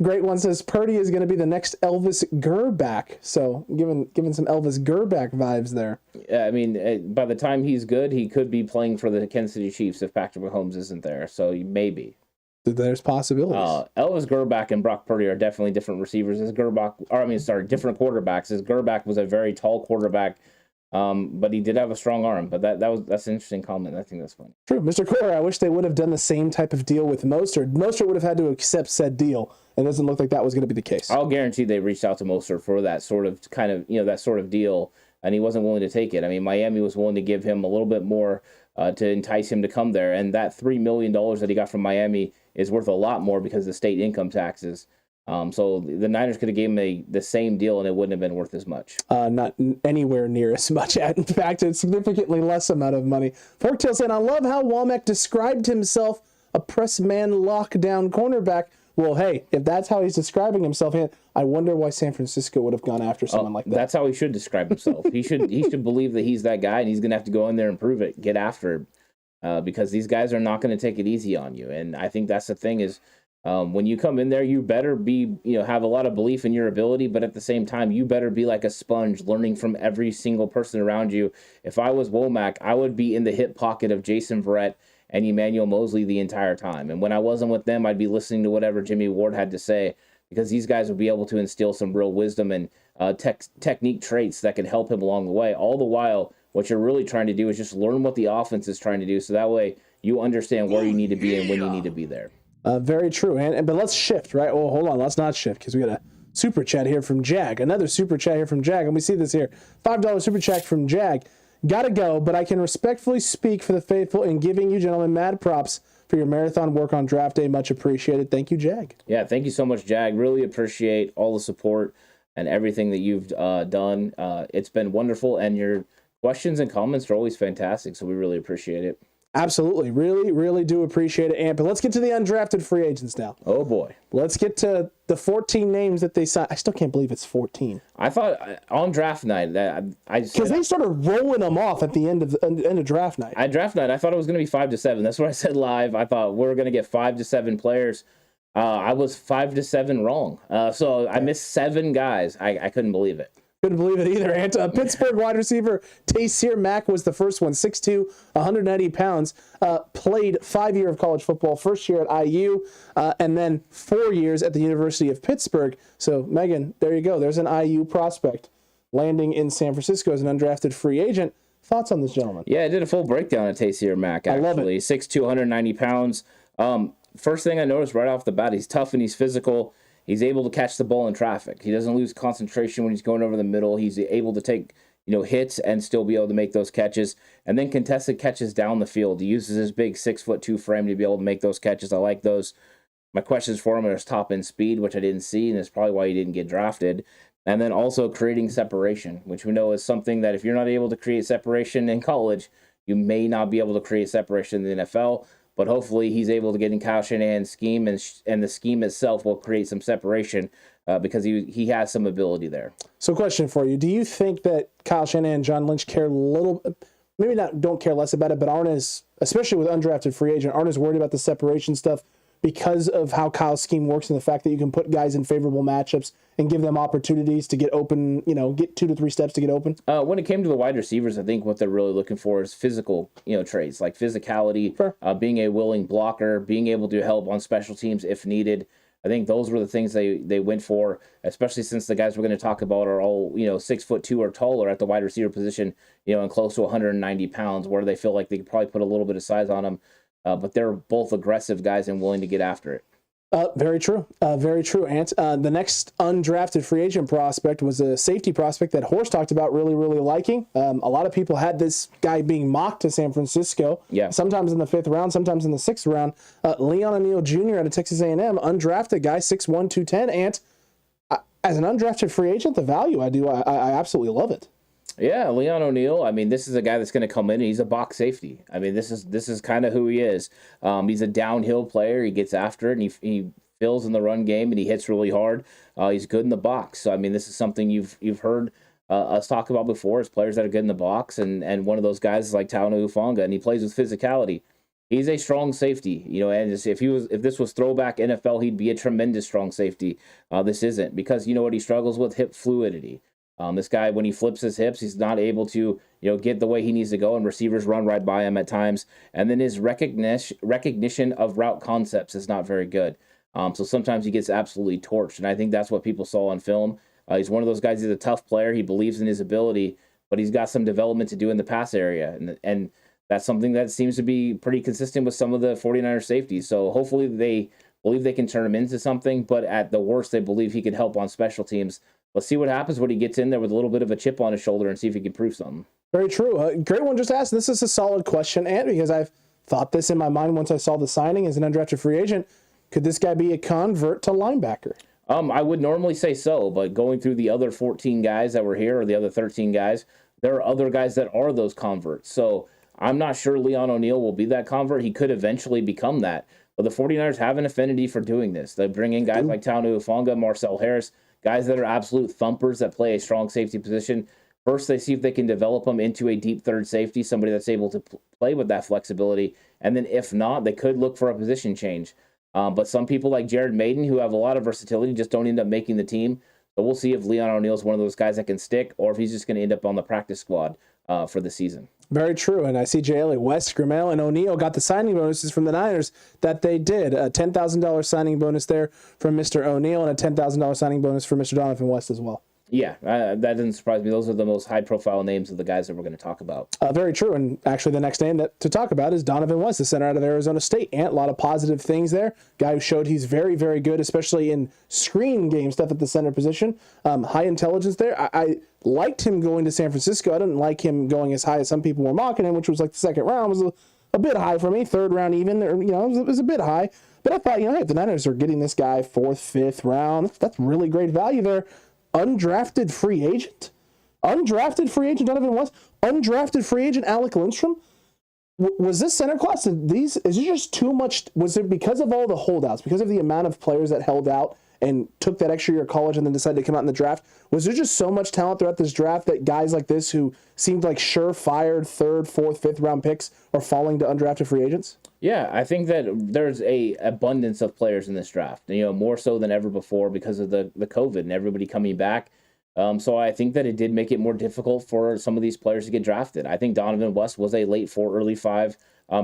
Great one says Purdy is going to be the next Elvis Gerback. So giving some Elvis Gerback vibes there. Yeah, by the time he's good, he could be playing for the Kansas City Chiefs if Patrick Mahomes isn't there. So maybe. There's possibilities. Elvis Gerback and Brock Purdy are definitely different receivers. Different quarterbacks. As Gerback was a very tall quarterback. But he did have a strong arm. But that's an interesting comment. I think that's funny. True. Mr. Cora, I wish they would have done the same type of deal with Mostert. Mostert would have had to accept said deal. It doesn't look like that was going to be the case. I'll guarantee they reached out to Mostert for that sort of that sort of deal, and he wasn't willing to take it. Miami was willing to give him a little bit more to entice him to come there, and that $3 million that he got from Miami is worth a lot more because of the state income taxes. So the Niners could have given him the same deal, and it wouldn't have been worth as much. Not anywhere near as much. In fact, it's significantly less amount of money. Forktail saying, I love how Womack described himself a press man lockdown cornerback. Well, hey, if that's how he's describing himself, I wonder why San Francisco would have gone after someone like that. That's how he should describe himself. He should believe that he's that guy, and he's going to have to go in there and prove it, get after him, because these guys are not going to take it easy on you. And I think that's the thing is, when you come in there, you better be, have a lot of belief in your ability, but at the same time, you better be like a sponge, learning from every single person around you. If I was Womack, I would be in the hip pocket of Jason Verrett and Emmanuel Mosley the entire time. And when I wasn't with them, I'd be listening to whatever Jimmy Ward had to say, because these guys would be able to instill some real wisdom and technique traits that can help him along the way. All the while, what you're really trying to do is just learn what the offense is trying to do, so that way you understand where you need to be and when you need to be there. Very true. But let's shift, right? Oh, hold on. Let's not shift because we got a super chat here from Jag. Another super chat here from Jag. And we see this here. $5 super chat from Jag. Gotta go, but I can respectfully speak for the faithful in giving you gentlemen mad props for your marathon work on draft day. Much appreciated. Thank you, Jag. Yeah, thank you so much, Jag. Really appreciate all the support and everything that you've done. It's been wonderful, and your questions and comments are always fantastic, so we really appreciate it. Absolutely. Really, really do appreciate it, Ant. But let's get to the undrafted free agents now. Oh, boy. Let's get to the 14 names that they signed. I still can't believe it's 14. I thought on draft night that because they started rolling them off at the end of draft night. Draft night, I thought it was going to be 5 to 7. That's what I said live. I thought we were going to get 5 to 7 players. I was 5 to 7 wrong. So I missed 7 guys. I couldn't believe it. Couldn't believe it either, Ant. Pittsburgh wide receiver Tayseer Mack was the first one, 6'2", 190 pounds. Played 5 years of college football, first year at IU, and then 4 years at the University of Pittsburgh. So, Megan, there you go. There's an IU prospect landing in San Francisco as an undrafted free agent. Thoughts on this gentleman? Yeah, I did a full breakdown of Tayseer Mack, actually. I love it. 6'2", 190 pounds. First thing I noticed right off the bat, he's tough and he's physical. He's able to catch the ball in traffic. He doesn't lose concentration when he's going over the middle. He's able to take, hits and still be able to make those catches. And then contested catches down the field. He uses his big 6'2" frame to be able to make those catches. I like those. My questions for him are his top end speed, which I didn't see, and that's probably why he didn't get drafted. And then also creating separation, which we know is something that if you're not able to create separation in college, you may not be able to create separation in the NFL. But hopefully he's able to get in Kyle Shanahan's scheme, and the scheme itself will create some separation because he has some ability there. So question for you. Do you think that Kyle Shanahan and John Lynch care a little, maybe not don't care less about it, but aren't as, especially with undrafted free agent, aren't as worried about the separation stuff because of how Kyle's scheme works and the fact that you can put guys in favorable matchups and give them opportunities to get open, get 2 to 3 steps to get open? When it came to the wide receivers, I think what they're really looking for is physical, traits like physicality, sure. Being a willing blocker, being able to help on special teams if needed. I think those were the things they went for, especially since the guys we're going to talk about are all, 6'2" or taller at the wide receiver position, and close to 190 pounds, where they feel like they could probably put a little bit of size on them. But they're both aggressive guys and willing to get after it. Very true. Very true, Ant. The next undrafted free agent prospect was a safety prospect that Horst talked about really, really liking. A lot of people had this guy being mocked to San Francisco. Yeah. Sometimes in the 5th round, sometimes in the 6th round. Leon O'Neal Jr. out of Texas A&M, undrafted guy, 6'1", 210. Ant, as an undrafted free agent, the value I absolutely love it. Yeah, Leon O'Neal. I mean, this is a guy that's going to come in and he's a box safety. I mean, this is kind of who he is. He's a downhill player. He gets after it and he fills in the run game and he hits really hard. He's good in the box. So I mean, this is something you've heard us talk about before, is players that are good in the box, and one of those guys is like Taonu Hufanga, and he plays with physicality. He's a strong safety, and if this was throwback NFL, he'd be a tremendous strong safety. This isn't, because what he struggles with? Hip fluidity. This guy, when he flips his hips, he's not able to, get the way he needs to go, and receivers run right by him at times. And then his recognition of route concepts is not very good. So sometimes he gets absolutely torched, and I think that's what people saw on film. He's one of those guys. He's a tough player. He believes in his ability, but he's got some development to do in the pass area, and that's something that seems to be pretty consistent with some of the 49ers safeties. So hopefully they believe they can turn him into something, but at the worst, they believe he can help on special teams. Let's see what happens when he gets in there with a little bit of a chip on his shoulder and see if he can prove something. Very true. Great one just asked. This is a solid question, Ant, because I've thought this in my mind once I saw the signing as an undrafted free agent. Could this guy be a convert to linebacker? I would normally say so, but going through the other 14 guys that were here, or the other 13 guys, there are other guys that are those converts. So I'm not sure Leon O'Neal will be that convert. He could eventually become that. But the 49ers have an affinity for doing this. They bring in guys like Taonu Hufanga, Marcel Harris, guys that are absolute thumpers that play a strong safety position. First, they see if they can develop them into a deep third safety, somebody that's able to play with that flexibility. And then if not, they could look for a position change. But some people like Jared Maiden, who have a lot of versatility, just don't end up making the team. So we'll see if Leon O'Neal is one of those guys that can stick, or if he's just going to end up on the practice squad for the season. Very true. And I see JLA, West, Grimmel, and O'Neal got the signing bonuses from the Niners that they did. A $10,000 signing bonus there from Mr. O'Neal, and a $10,000 signing bonus for Mr. Donovan West as well. Yeah, that doesn't surprise me. Those are the most high-profile names of the guys that we're going to talk about. Very true. And actually, the next name to talk about is Donovan West, the center out of Arizona State. And a lot of positive things there. Guy who showed he's very, very good, especially in screen game stuff at the center position. High intelligence there. I liked him going to San Francisco. I didn't like him going as high as some people were mocking him, which was like the 2nd round. It was a bit high for me. 3rd round even. It was a bit high. But I thought, hey, if the Niners are getting this guy 4th, 5th round, that's really great value there. Undrafted free agent Donovan West, undrafted free agent Alec Lindstrom. Was this center class, is it just too much? Was it because of all the holdouts, because of the amount of players that held out and took that extra year of college and then decided to come out in the draft? Was there just so much talent throughout this draft that guys like this who seemed like surefire 3rd, 4th, 5th round picks are falling to undrafted free agents? Yeah, I think that there's a abundance of players in this draft, more so than ever before because of the COVID and everybody coming back. So I think that it did make it more difficult for some of these players to get drafted. I think Donovan West was a late 4, early 5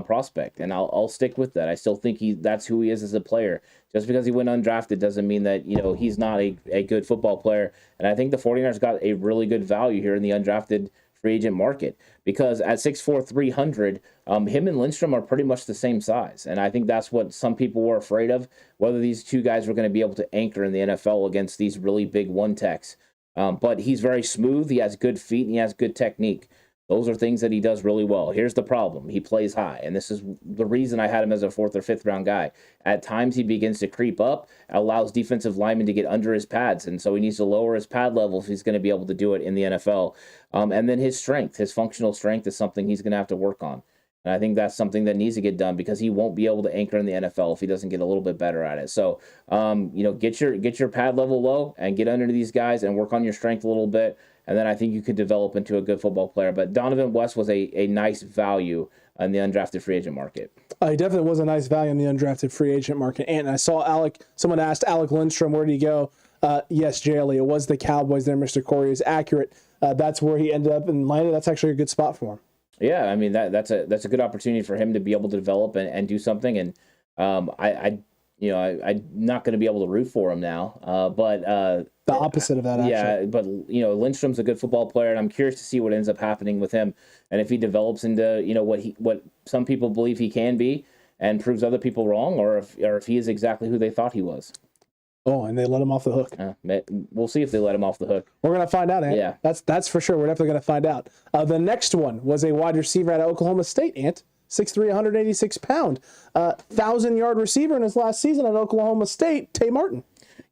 prospect, and I'll stick with that. I still think that's who he is as a player. Just because he went undrafted doesn't mean that he's not a good football player. And I think the 49ers got a really good value here in the undrafted free agent market, because at 6'4", 300, him and Lindstrom are pretty much the same size. And I think that's what some people were afraid of, whether these two guys were going to be able to anchor in the NFL against these really big one-techs. But he's very smooth, he has good feet, and he has good technique. Those are things that he does really well. Here's the problem. He plays high, and this is the reason I had him as a 4th or 5th round guy. At times, he begins to creep up, allows defensive linemen to get under his pads, and so he needs to lower his pad level if he's going to be able to do it in the NFL. And then his strength, his functional strength, is something he's going to have to work on. And I think that's something that needs to get done, because he won't be able to anchor in the NFL if he doesn't get a little bit better at it. So, get your pad level low and get under these guys and work on your strength a little bit. And then I think you could develop into a good football player. But Donovan West was a nice value in the undrafted free agent market. He definitely was a nice value in the undrafted free agent market. And I saw someone asked Alec Lindstrom, where did he go? Yes, JLE. It was the Cowboys there. Mr. Corey is accurate. That's where he ended up and landed. That's actually a good spot for him. Yeah, I mean, that's a good opportunity for him to be able to develop and do something. And I'm not going to be able to root for him now, but the opposite of that, actually. Yeah, but Lindstrom's a good football player, and I'm curious to see what ends up happening with him, and if he develops into what some people believe he can be, and proves other people wrong, or if he is exactly who they thought he was. Oh, and they let him off the hook. We'll see if they let him off the hook. We're going to find out, Ant. Yeah. That's for sure. We're definitely going to find out. The next one was a wide receiver out of Oklahoma State, Ant. 6'3", 186 pound. 1,000-yard receiver in his last season at Oklahoma State, Tay Martin.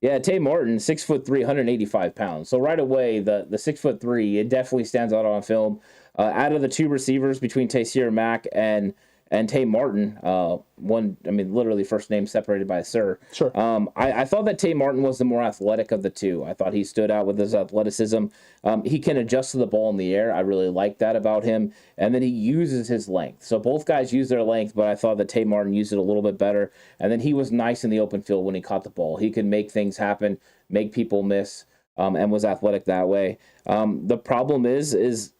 Yeah, Tay Martin, 6'3", 185 pounds. So right away, the 6'3", it definitely stands out on film. Out of the two receivers between Taysir Mack and Tay Martin, literally first name separated by a sir. Sure. I thought that Tay Martin was the more athletic of the two. I thought he stood out with his athleticism. He can adjust to the ball in the air. I really like that about him. And then he uses his length. So both guys use their length, but I thought that Tay Martin used it a little bit better. And then he was nice in the open field when he caught the ball. He could make things happen, make people miss, and was athletic that way. The problem is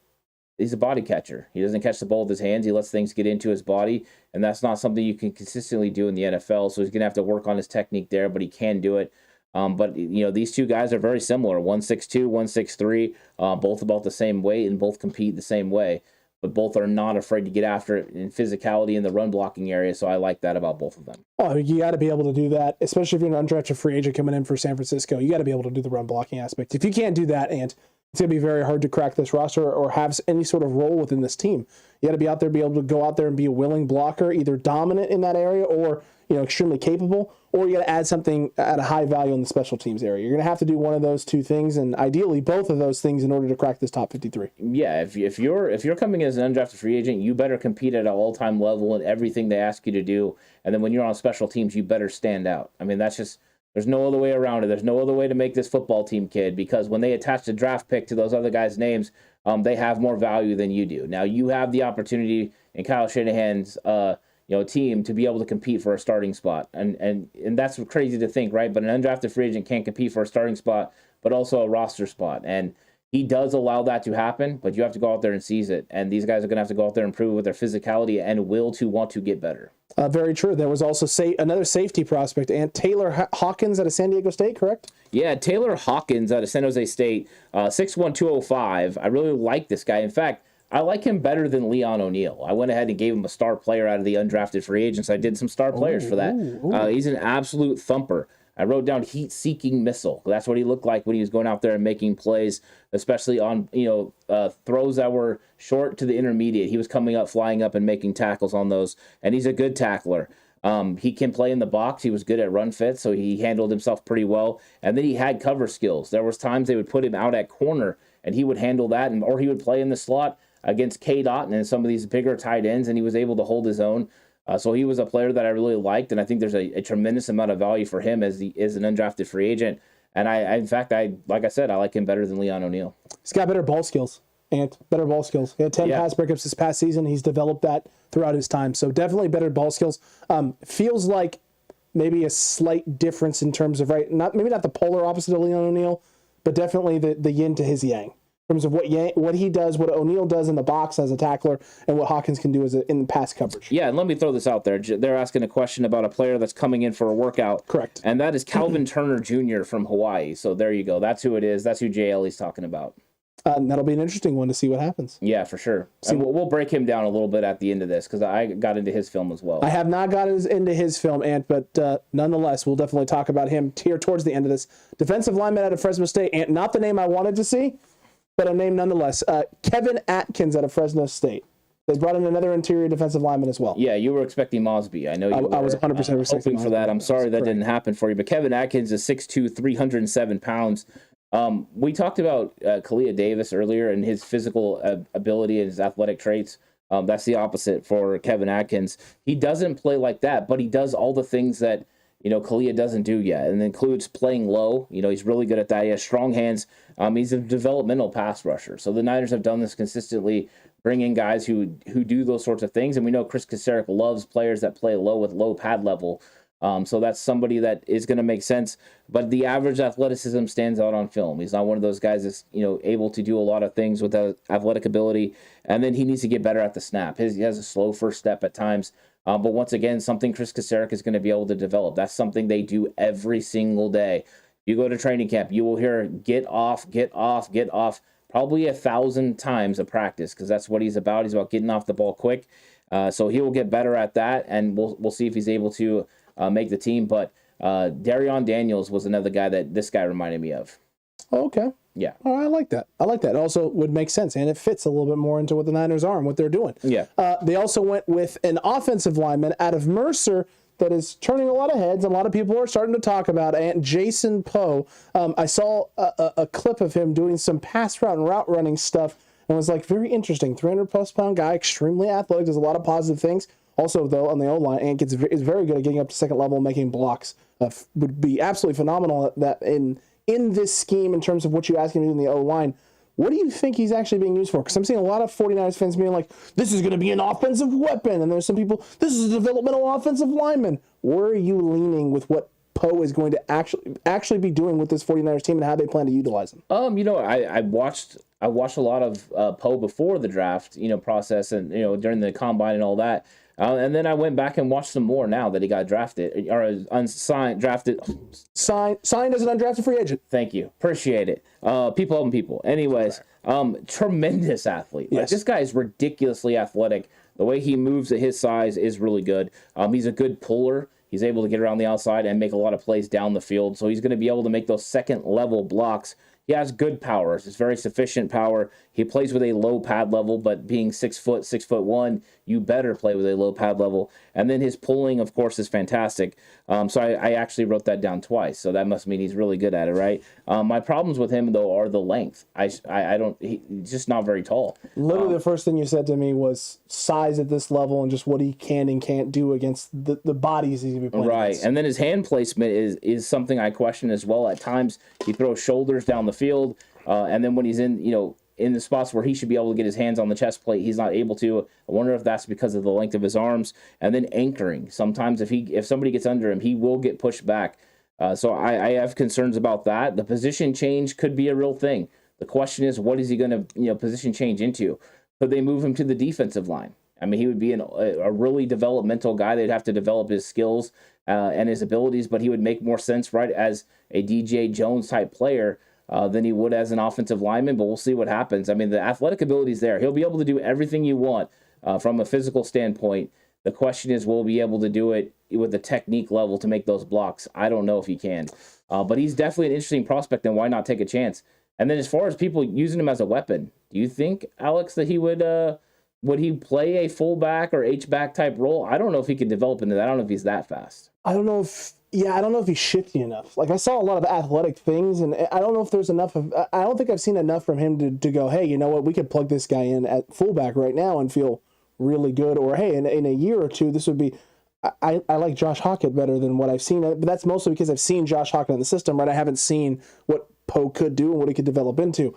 he's a body catcher. He doesn't catch the ball with his hands. He lets things get into his body, and that's not something you can consistently do in the NFL. So he's going to have to work on his technique there, but he can do it. But these two guys are very similar. 162, 163, both about the same weight, and both compete the same way. But both are not afraid to get after it in physicality in the run blocking area. So I like that about both of them. Oh, you got to be able to do that, especially if you're an undrafted free agent coming in for San Francisco. You got to be able to do the run blocking aspect. If you can't do that, and it's going to be very hard to crack this roster or have any sort of role within this team. You got to be out there, be able to go out there and be a willing blocker, either dominant in that area or extremely capable, or you got to add something at a high value in the special teams area. You're going to have to do one of those two things, and ideally both of those things in order to crack this top 53. Yeah, if you're coming as an undrafted free agent, you better compete at an all-time level in everything they ask you to do, and then when you're on special teams, you better stand out. I mean, that's just. There's no other way around it. There's no other way to make this football team, kid, because when they attach the draft pick to those other guys' names, they have more value than you do. Now, you have the opportunity in Kyle Shanahan's team to be able to compete for a starting spot. And that's crazy to think, right? But an undrafted free agent can't compete for a starting spot, but also a roster spot. And he does allow that to happen, but you have to go out there and seize it. And these guys are going to have to go out there and prove with their physicality and will to want to get better. Very true. There was also another safety prospect, and Taylor Hawkins out of San Diego State, correct? Yeah, Taylor Hawkins out of San Jose State, 6'1", 205. I really like this guy. In fact, I like him better than Leon O'Neal. I went ahead and gave him a star player out of the undrafted free agents. I did some star players for that. He's an absolute thumper. I wrote down heat-seeking missile. That's what he looked like when he was going out there and making plays, especially on throws that were short to the intermediate. He was coming up, flying up, and making tackles on those, and he's a good tackler. He can play in the box. He was good at run fit, so he handled himself pretty well. And then he had cover skills. There was times they would put him out at corner, and he would handle that, or he would play in the slot against K. Dotton and some of these bigger tight ends, and he was able to hold his own. So he was a player that I really liked, and I think there's a tremendous amount of value for him as an undrafted free agent. And I like I said, I like him better than Leon O'Neal. He's got better ball skills. And better ball skills. He had 10 pass breakups this past season. He's developed that throughout his time. So definitely better ball skills. Feels like maybe a slight difference in terms of, maybe not the polar opposite of Leon O'Neal, but definitely the yin to his yang. In terms of what he does, what O'Neal does in the box as a tackler, and what Hawkins can do in pass coverage. Yeah, and let me throw this out there. They're asking a question about a player that's coming in for a workout. Correct. And that is Calvin Turner Jr. from Hawaii. So there you go. That's who it is. That's who JLE's talking about. That'll be an interesting one to see what happens. Yeah, for sure. And we'll break him down a little bit at the end of this because I got into his film as well. I have not got into his film, Ant, but nonetheless, we'll definitely talk about him here towards the end of this. Defensive lineman out of Fresno State, Ant, not the name I wanted to see, but a name nonetheless. Kevin Atkins out of Fresno State. They brought in another interior defensive lineman as well. Yeah, you were expecting Mosby. I know you were. I was 100% hoping for that. I'm sorry that didn't happen for you. But Kevin Atkins is 6'2", 307 pounds. We talked about Khalia Davis earlier and his physical ability and his athletic traits. That's the opposite for Kevin Atkins. He doesn't play like that, but he does all the things that Khalia doesn't do yet, and includes playing low. He's really good at that. He has strong hands. He's a developmental pass rusher. So the Niners have done this consistently, bring in guys who do those sorts of things. And we know Chris Kacerek loves players that play low with low pad level. So that's somebody that is going to make sense. But the average athleticism stands out on film. He's not one of those guys that's able to do a lot of things with that athletic ability. And then he needs to get better at the snap. He has a slow first step at times. But once again, something Chris Kacerek is going to be able to develop. That's something they do every single day. You go to training camp, you will hear get off, get off, get off, probably 1,000 times a practice, because that's what he's about. He's about getting off the ball quick. So he will get better at that, and we'll see if he's able to make the team. But Darion Daniels was another guy that this guy reminded me of. Okay. Yeah. Oh, I like that. It also would make sense, and it fits a little bit more into what the Niners are and what they're doing. Yeah. They also went with an offensive lineman out of Mercer that is turning a lot of heads. A lot of people are starting to talk about it. And Jason Poe. I saw a clip of him doing some pass route and route running stuff, and was like, very interesting. 300-plus pound guy, extremely athletic, does a lot of positive things. Also, though, on the O-line, Ant is very good at getting up to second level, making blocks. Would be absolutely phenomenal that in this scheme in terms of what you ask him to do in the O-line. What do you think he's actually being used for? Because I'm seeing a lot of 49ers fans being like, this is going to be an offensive weapon. And there's some people, this is a developmental offensive lineman. Where are you leaning with what Poe is going to actually be doing with this 49ers team and how they plan to utilize him? I watched a lot of Poe before the draft, process, and during the combine and all that. And then I went back and watched some more now that he got drafted or drafted. Signed as an undrafted free agent. Thank you. Appreciate it. People helping people. Anyways, tremendous athlete. Yes. Like, this guy is ridiculously athletic. The way he moves at his size is really good. He's a good puller. He's able to get around the outside and make a lot of plays down the field. So he's going to be able to make those second level blocks. He has good power. It's very sufficient power. He plays with a low pad level, but being 6'1", you better play with a low pad level. And then his pulling, of course, is fantastic. So I actually wrote that down twice. So that must mean he's really good at it, right? My problems with him, though, are the length. He's just not very tall. Literally, the first thing you said to me was size at this level and just what he can and can't do against the bodies he's going to be playing against. And then his hand placement is something I question as well. At times, he throws shoulders down the field, and then when he's in the spots where he should be able to get his hands on the chest plate, he's not able to. I wonder if that's because of the length of his arms. And then anchoring. Sometimes if somebody gets under him, he will get pushed back. So I have concerns about that. The position change could be a real thing. The question is, what is he going to position change into? Could they move him to the defensive line? I mean, he would be a really developmental guy. They'd have to develop his skills and his abilities, but he would make more sense, right, as a DJ Jones type player than he would as an offensive lineman, but we'll see what happens. I mean, the athletic ability is there. He'll be able to do everything you want from a physical standpoint. The question is, will he be able to do it with the technique level to make those blocks? I don't know if he can. But he's definitely an interesting prospect, and why not take a chance? And then as far as people using him as a weapon, do you think, Alex, that he would he play a fullback or H-back type role? I don't know if he could develop into that. I don't know if he's that fast. I don't know if he's shifty enough. Like, I saw a lot of athletic things, and I don't know if there's enough of. I don't think I've seen enough from him to go, hey, you know what, we could plug this guy in at fullback right now and feel really good. Or hey, in a year or two, this would be. I like Josh Hockett better than what I've seen, but that's mostly because I've seen Josh Hockett in the system, right? I haven't seen what Poe could do and what he could develop into.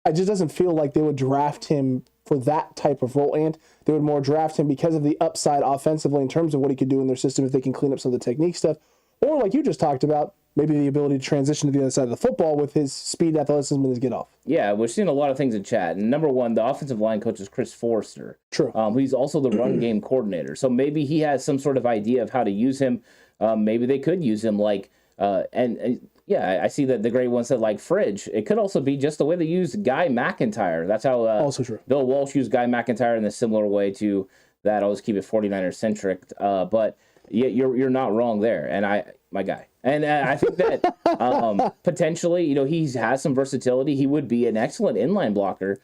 it just doesn't feel like they would draft him for that type of role, and they would more draft him because of the upside offensively in terms of what he could do in their system if they can clean up some of the technique stuff, or like you just talked about, maybe the ability to transition to the other side of the football with his speed, athleticism, and his get off. Yeah, we're seeing a lot of things in chat. And number one, the offensive line coach is Chris Forrester. True. He's also the run game coordinator. So maybe he has some sort of idea of how to use him. Maybe they could use him like, yeah, I see that the great one said like Fridge. It could also be just the way they use Guy McIntyre. That's how also true. Bill Walsh used Guy McIntyre in a similar way to that. I'll just keep it 49ers centric. But yeah, you're not wrong there. And my guy. And I think that potentially, he has some versatility. He would be an excellent inline blocker.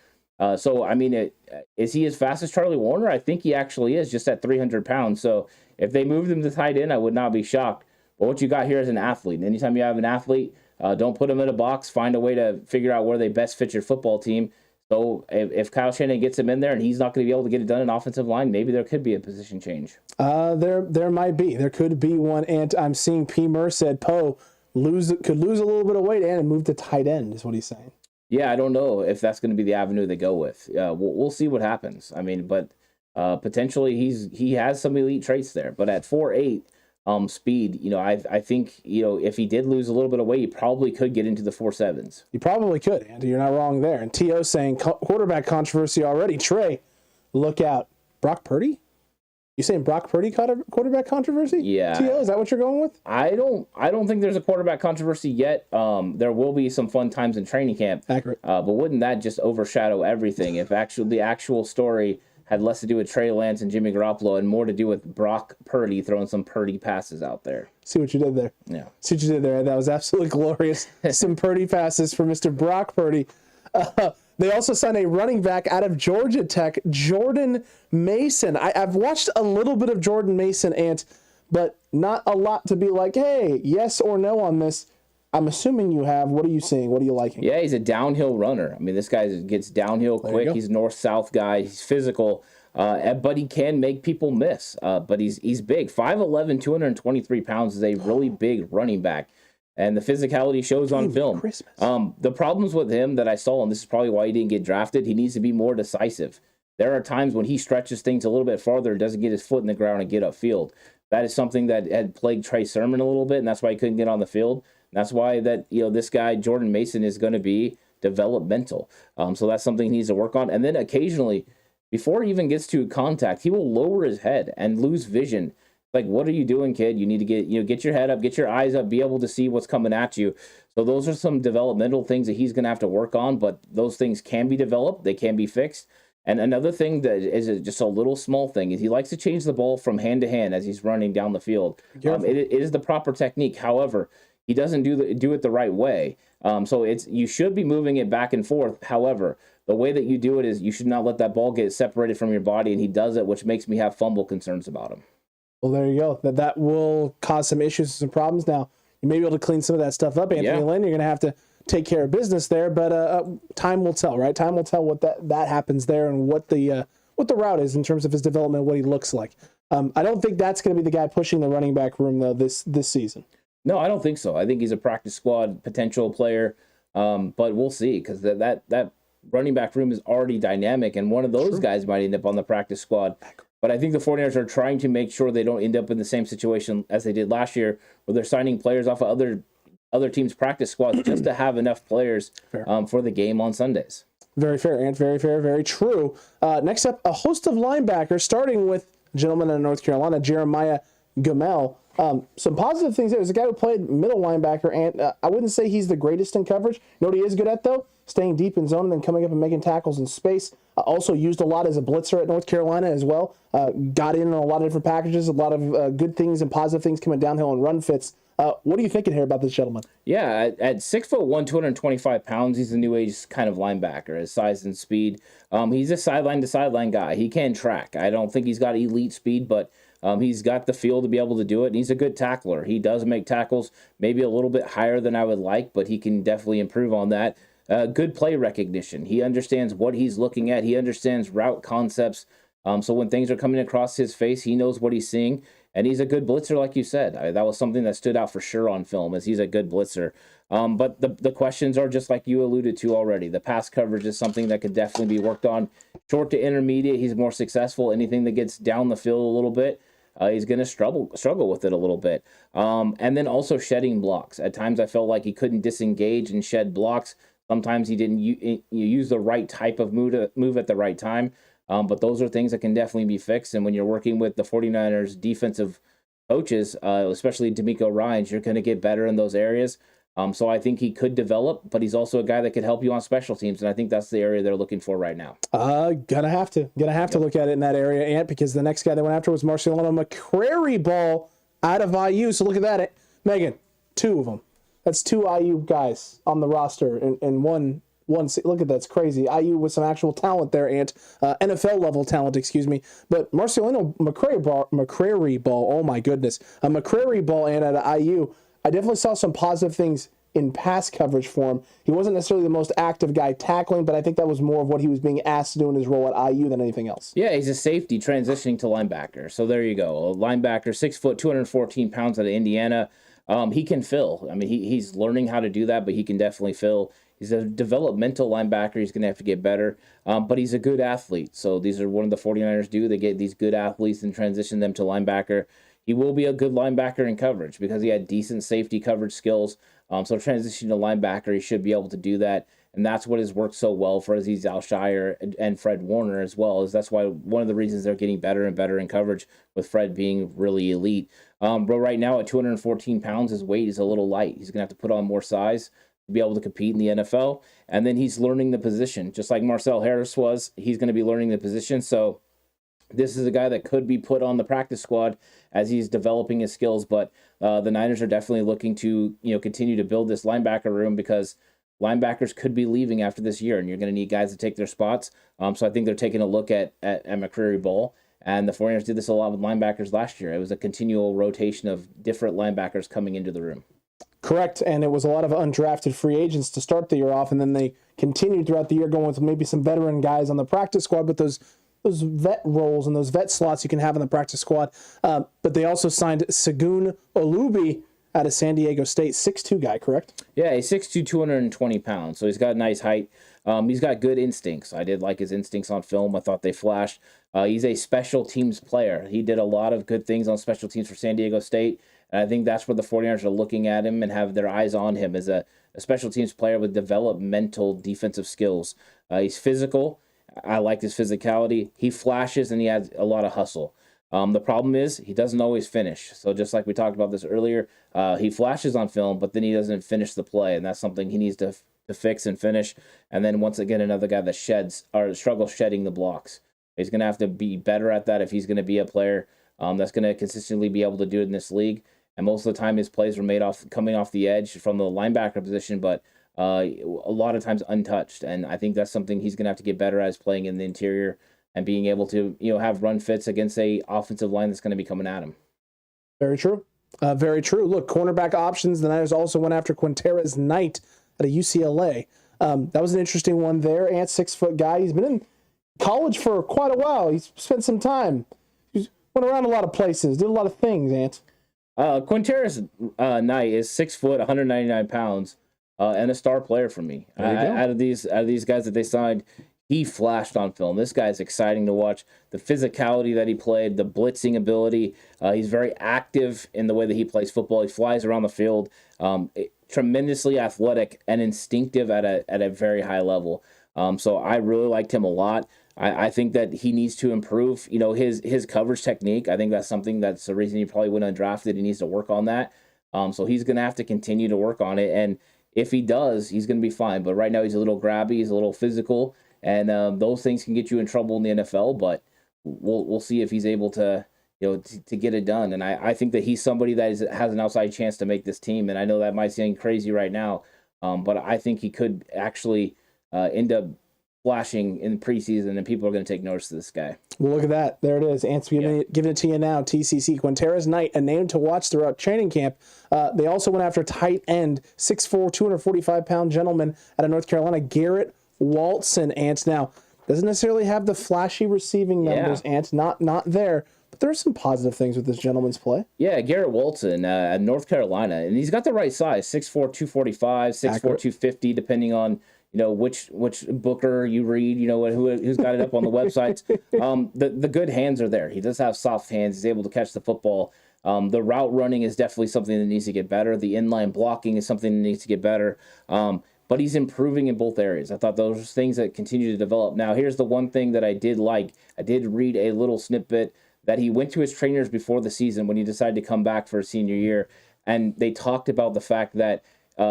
So, I mean, is he as fast as Charlie Warner? I think he actually is, just at 300 pounds. So if they moved him to tight end, I would not be shocked. But what you got here is an athlete. And anytime you have an athlete, don't put them in a box. Find a way to figure out where they best fit your football team. So if Kyle Shanahan gets him in there and he's not going to be able to get it done in offensive line, maybe there could be a position change. There might be. There could be one. And I'm seeing P. Murr said Poe could lose a little bit of weight and move to tight end is what he's saying. Yeah, I don't know if that's going to be the avenue they go with. We'll see what happens. I mean, but potentially he has some elite traits there. But at 4'8", speed, I think, if he did lose a little bit of weight, he probably could get into the 4.7s. You probably could, Andy. You're not wrong there. And T.O. saying quarterback controversy already. Trey, look out. Brock Purdy? You saying Brock Purdy quarterback controversy? Yeah. T.O., is that what you're going with? I don't think there's a quarterback controversy yet. There will be some fun times in training camp. Accurate. But wouldn't that just overshadow everything if the actual story had less to do with Trey Lance and Jimmy Garoppolo and more to do with Brock Purdy throwing some Purdy passes out there? See what you did there. Yeah. See what you did there. That was absolutely glorious. Some Purdy passes for Mr. Brock Purdy. They also signed a running back out of Georgia Tech, Jordan Mason. I've watched a little bit of Jordan Mason, but not a lot to be like, hey, yes or no on this. I'm assuming you have. What are you seeing? What are you liking? Yeah, he's a downhill runner. I mean, this guy gets downhill quick. He's a north-south guy. He's physical, but he can make people miss. But he's big. 5'11", 223 pounds is a really big running back. And the physicality shows on film. The problems with him that I saw, and this is probably why he didn't get drafted, he needs to be more decisive. There are times when he stretches things a little bit farther, doesn't get his foot in the ground and get upfield. That is something that had plagued Trey Sermon a little bit, and that's why he couldn't get on the field. And that's why this guy, Jordan Mason, is going to be developmental. So that's something he needs to work on. And then occasionally, before he even gets to contact, he will lower his head and lose vision. Like, what are you doing, kid? You need to get your head up, get your eyes up, be able to see what's coming at you. So those are some developmental things that he's going to have to work on, but those things can be developed. They can be fixed. And another thing that is just a little small thing is he likes to change the ball from hand to hand as he's running down the field. It is the proper technique. However, he doesn't do it the right way. So you should be moving it back and forth. However, the way that you do it is you should not let that ball get separated from your body, and he does it, which makes me have fumble concerns about him. Well, there you go. That will cause some issues and some problems. Now, you may be able to clean some of that stuff up, Anthony Lynn. You're going to have to take care of business there, but time will tell, right? Time will tell what that happens there and what the route is in terms of his development, what he looks like. I don't think that's going to be the guy pushing the running back room, though, this season. No, I don't think so. I think he's a practice squad potential player, but we'll see, because that running back room is already dynamic, and one of those guys might end up on the practice squad. But I think the 49ers are trying to make sure they don't end up in the same situation as they did last year, where they're signing players off of other teams' practice squads just to have enough players for the game on Sundays. Very fair, and very fair, very true. Next up, a host of linebackers, starting with a gentleman in North Carolina, Jeremiah Gamel. Some positive things there. There's a guy who played middle linebacker, and I wouldn't say he's the greatest in coverage. You know what he is good at, though? Staying deep in zone and then coming up and making tackles in space. Also used a lot as a blitzer at North Carolina as well. Got in a lot of different packages, a lot of good things and positive things coming downhill and run fits. What are you thinking here about this gentleman? Yeah, at 6'1", 225 pounds, he's a new age kind of linebacker, his size and speed. He's a sideline-to-sideline guy. He can track. I don't think he's got elite speed, but he's got the feel to be able to do it, and he's a good tackler. He does make tackles maybe a little bit higher than I would like, but he can definitely improve on that. Good play recognition. He understands what he's looking at. He understands route concepts. So when things are coming across his face, he knows what he's seeing. And he's a good blitzer, like you said. That was something that stood out for sure on film, is he's a good blitzer. But the questions are just like you alluded to already. The pass coverage is something that could definitely be worked on. Short to intermediate, he's more successful. Anything that gets down the field a little bit, he's going to struggle with it a little bit. And then also shedding blocks. At times I felt like he couldn't disengage and shed blocks. Sometimes he didn't use the right type of move at the right time. But those are things that can definitely be fixed. And when you're working with the 49ers defensive coaches, especially D'Amico Ryans, you're going to get better in those areas. So I think he could develop, but he's also a guy that could help you on special teams. And I think that's the area they're looking for right now. Gonna have to look at it in that area, Ant, because the next guy they went after was Marciano McCrary Ball out of IU. So look at that. Megan, 2 of them. That's 2 IU guys on the roster and one. Look at that, it's crazy. IU with some actual talent there, Ant. NFL level talent, excuse me. But Marciano McCrary Ball, oh my goodness. McCrary Ball, Ant, out of IU. I definitely saw some positive things in pass coverage for him. He wasn't necessarily the most active guy tackling, but I think that was more of what he was being asked to do in his role at IU than anything else. Yeah, he's a safety transitioning to linebacker. So there you go. A linebacker, 6 foot, 214 pounds out of Indiana. He can fill. I mean, he's learning how to do that, but he can definitely fill. He's a developmental linebacker. He's going to have to get better, but he's a good athlete. So these are one of the 49ers do. They get these good athletes and transition them to linebacker. He will be a good linebacker in coverage because he had decent safety coverage skills. So transitioning to linebacker, he should be able to do that. And that's what has worked so well for Azeez Al-Shire and Fred Warner as well. Is that's why one of the reasons they're getting better and better in coverage, with Fred being really elite. But right now at 214 pounds, his weight is a little light. He's going to have to put on more size to be able to compete in the NFL. And then he's learning the position. Just like Marcel Harris was, he's going to be learning the position. So this is a guy that could be put on the practice squad as he's developing his skills. But the Niners are definitely looking to continue to build this linebacker room, because linebackers could be leaving after this year, and you're going to need guys to take their spots. So I think they're taking a look at McCrary Ball. And the 49ers did this a lot with linebackers last year. It was a continual rotation of different linebackers coming into the room. Correct, and it was a lot of undrafted free agents to start the year off, and then they continued throughout the year going with maybe some veteran guys on the practice squad, but those vet roles and those vet slots you can have in the practice squad. But they also signed Segun Olubi out of San Diego State, 6'2" guy, correct? Yeah, he's 6'2", 220 pounds, so he's got a nice height. He's got good instincts. I did like his instincts on film. I thought they flashed. He's a special teams player. He did a lot of good things on special teams for San Diego State, and I think that's where the 49ers are looking at him and have their eyes on him as a special teams player with developmental defensive skills. He's physical. I liked his physicality. He flashes, and he has a lot of hustle. The problem is he doesn't always finish. So just like we talked about this earlier, he flashes on film, but then he doesn't finish the play, and that's something he needs to fix and finish. And then once again, another guy that struggles shedding the blocks. He's going to have to be better at that if he's going to be a player that's going to consistently be able to do it in this league. And most of the time, his plays were coming off the edge from the linebacker position, but a lot of times untouched. And I think that's something he's going to have to get better at, is playing in the interior and being able to have run fits against a offensive line that's going to be coming at him. Very true. Very true. Look, cornerback options. The Niners also went after Quintez Knight at a UCLA. That was an interesting one there. Ant, 6-foot guy. He's been in college for quite a while. He's spent some time. He's went around a lot of places, did a lot of things, Ant. Quintez Knight is 6 foot, 199 pounds, and a star player for me. Out of these guys that they signed, he flashed on film. This guy's exciting to watch. The physicality that he played, the blitzing ability. He's very active in the way that he plays football. He flies around the field. Tremendously athletic and instinctive at a very high level. So I really liked him a lot. I think that he needs to improve, his coverage technique. I think that's something that's the reason he probably went undrafted. He needs to work on that. So he's going to have to continue to work on it. And if he does, he's going to be fine. But right now he's a little grabby. He's a little physical. And those things can get you in trouble in the NFL. But we'll see if he's able to, to get it done. And I think that he's somebody that has an outside chance to make this team. And I know that might seem crazy right now. But I think he could actually end up flashing in preseason, and people are going to take notice of this guy. Well, look at that. There it is. Ant's giving it to you now. TCC. Quintez Knight, a name to watch throughout training camp. They also went after tight end, 6'4", 245-pound gentleman out of North Carolina, Garrett Walton. Ant now doesn't necessarily have the flashy receiving numbers. Ant not there, But there are some positive things with this gentleman's play. Yeah, Garrett Walton at North Carolina, and he's got the right size, 6'4", 245, 6'4", 250, depending on which booker you read, who's got it up on the websites. The good hands are there. He does have soft hands. He's able to catch the football. The route running is definitely something that needs to get better. The inline blocking is something that needs to get better. But he's improving in both areas. I thought those are things that continue to develop. Now, here's the one thing that I did like. I did read a little snippet that he went to his trainers before the season when he decided to come back for his senior year, and they talked about the fact that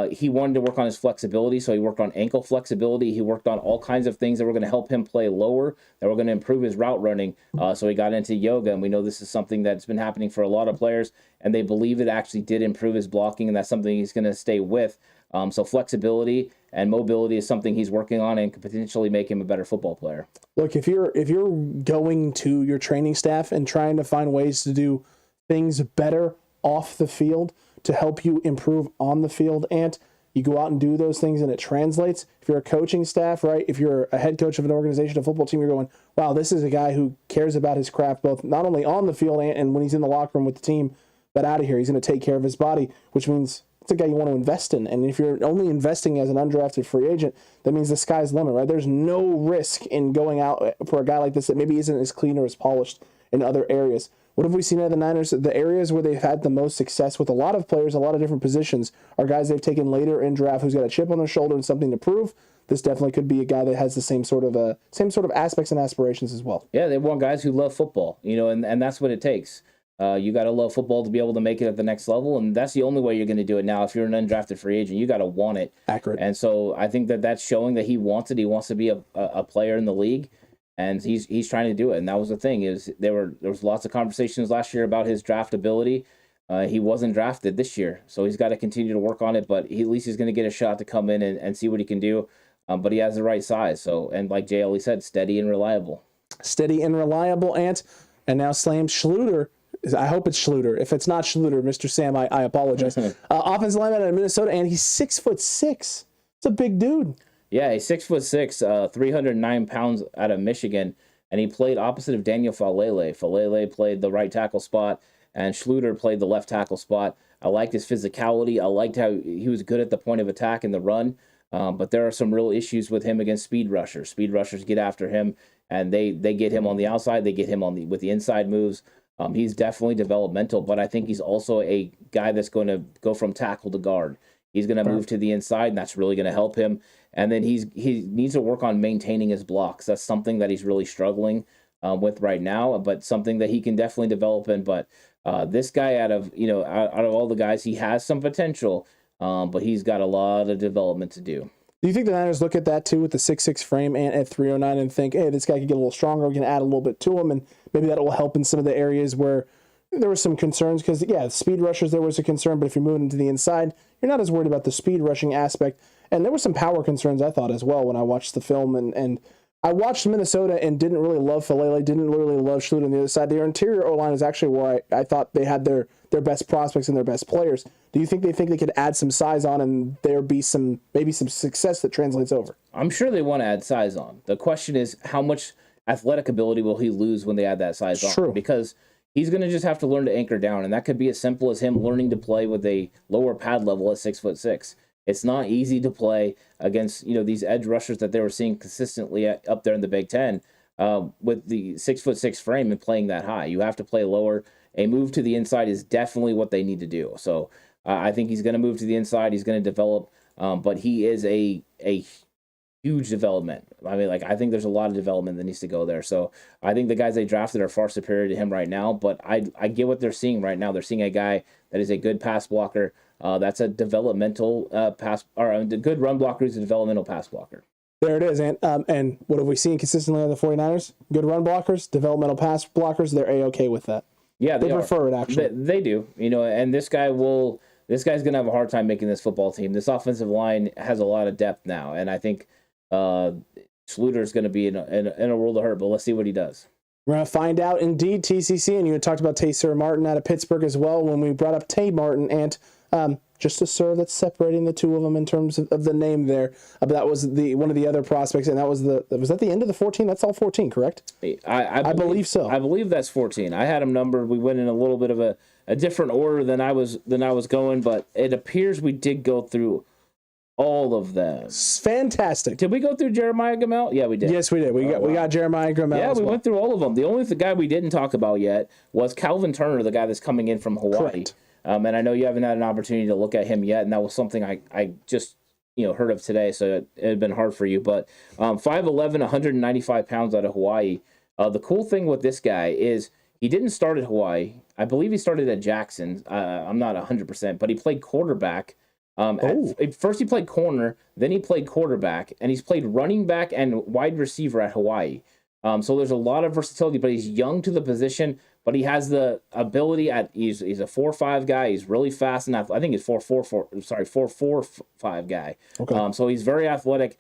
he wanted to work on his flexibility, so he worked on ankle flexibility. He worked on all kinds of things that were going to help him play lower, that were going to improve his route running. So he got into yoga, and we know this is something that's been happening for a lot of players, and they believe it actually did improve his blocking, and that's something he's going to stay with. So flexibility and mobility is something he's working on and could potentially make him a better football player. Look, if you're going to your training staff and trying to find ways to do things better off the field to help you improve on the field, and you go out and do those things and it translates. If you're a coaching staff, right? If you're a head coach of an organization, a football team, you're going, wow, this is a guy who cares about his craft, both not only on the field and when he's in the locker room with the team, but out of here, he's going to take care of his body, which means it's a guy you want to invest in. And if you're only investing as an undrafted free agent, that means the sky's the limit, right? There's no risk in going out for a guy like this that maybe isn't as clean or as polished in other areas. What have we seen out of the Niners? The areas where they've had the most success with a lot of players, a lot of different positions, are guys they've taken later in draft who's got a chip on their shoulder and something to prove. This definitely could be a guy that has the same sort of aspects and aspirations as well. Yeah, they want guys who love football, and that's what it takes. You got to love football to be able to make it at the next level, and that's the only way you're going to do it. Now, if you're an undrafted free agent, you got to want it. Accurate. And so I think that's showing that he wants it. He wants to be a player in the league, and he's trying to do it. And that was the thing, is there was lots of conversations last year about his draft ability. He wasn't drafted this year, so he's got to continue to work on it, but at least he's going to get a shot to come in and see what he can do. But he has the right size. So, and like Jay Ellie said, steady and reliable. Steady and reliable, Ant. And now Slam Schluter. I hope it's Schluter. If it's not Schluter, Mr. Sam, I apologize. Offensive lineman out of Minnesota, and he's 6'6". It's a big dude. Yeah, he's 6'6", 309 pounds out of Michigan, and he played opposite of Daniel Falele. Falele played the right tackle spot, and Schluter played the left tackle spot. I liked his physicality. I liked how he was good at the point of attack in the run, but there are some real issues with him against speed rushers. Speed rushers get after him, and they get him on the outside. They get him with the inside moves. He's definitely developmental, but I think he's also a guy that's going to go from tackle to guard. He's going to move to the inside, and that's really going to help him. And then he needs to work on maintaining his blocks. That's something that he's really struggling with right now, but something that he can definitely develop in. But this guy, out of all the guys, he has some potential, but he's got a lot of development to do. Do you think the Niners look at that too with the 6'6" frame and at 309 and think, hey, this guy could get a little stronger, we can add a little bit to him, and maybe that will help in some of the areas where there were some concerns? Because, yeah, speed rushers, there was a concern, but if you're moving into the inside, you're not as worried about the speed rushing aspect. And there were some power concerns, I thought, as well when I watched the film. And I watched Minnesota and didn't really love Falele, didn't really love Schluter on the other side. Their interior O-line is actually where I thought they had their best prospects and their best players. Do you think they could add some size on and there be maybe some success that translates over? I'm sure they want to add size on. The question is, how much athletic ability will he lose when they add that size on? True. Because he's going to just have to learn to anchor down, and that could be as simple as him learning to play with a lower pad level at 6'6". It's not easy to play against these edge rushers that they were seeing consistently up there in the Big Ten with the 6'6" frame and playing that high. You have to play lower. A move to the inside is definitely what they need to do. So I think he's going to move to the inside. He's going to develop, but he is a huge development. I mean, I think there's a lot of development that needs to go there. So I think the guys they drafted are far superior to him right now, but I get what they're seeing right now. They're seeing a guy that is a good pass blocker. That's a developmental a good run blocker who's a developmental pass blocker. There it is. And what have we seen consistently on the 49ers? Good run blockers, developmental pass blockers. They're A-okay with that. Yeah, they prefer it, actually. They do. And this guy's going to have a hard time making this football team. This offensive line has a lot of depth now, and I think Schluter's going to be in a world of hurt, but let's see what he does. We're going to find out indeed, TCC, and you had talked about Taysir Martin out of Pittsburgh as well when we brought up Tay Martin, and just a sir that's separating the two of them in terms of the name there. But that was one of the other prospects, and was that the end of the 14? That's all 14, correct? I believe so. I believe that's 14. I had them numbered. We went in a little bit of a different order than I was going, but it appears we did go through all of them. Fantastic. Did we go through Jeremiah Gamel? Yeah, we did. Yes, we did. We got Jeremiah Gamel. Yeah, we went through all of them. The only guy we didn't talk about yet was Calvin Turner, the guy that's coming in from Hawaii. Correct. And I know you haven't had an opportunity to look at him yet, and that was something I just heard of today, so it had been hard for you. But 5'11", 195 pounds out of Hawaii. The cool thing with this guy is he didn't start at Hawaii. I believe he started at Jackson. I'm not 100%, but he played quarterback. First he played corner, then he played quarterback, and he's played running back and wide receiver at Hawaii. So there's a lot of versatility, but he's young to the position, but he has the ability he's a 4.5 guy. He's really fast enough. I think he's 4.45 guy. Okay. So he's very athletic.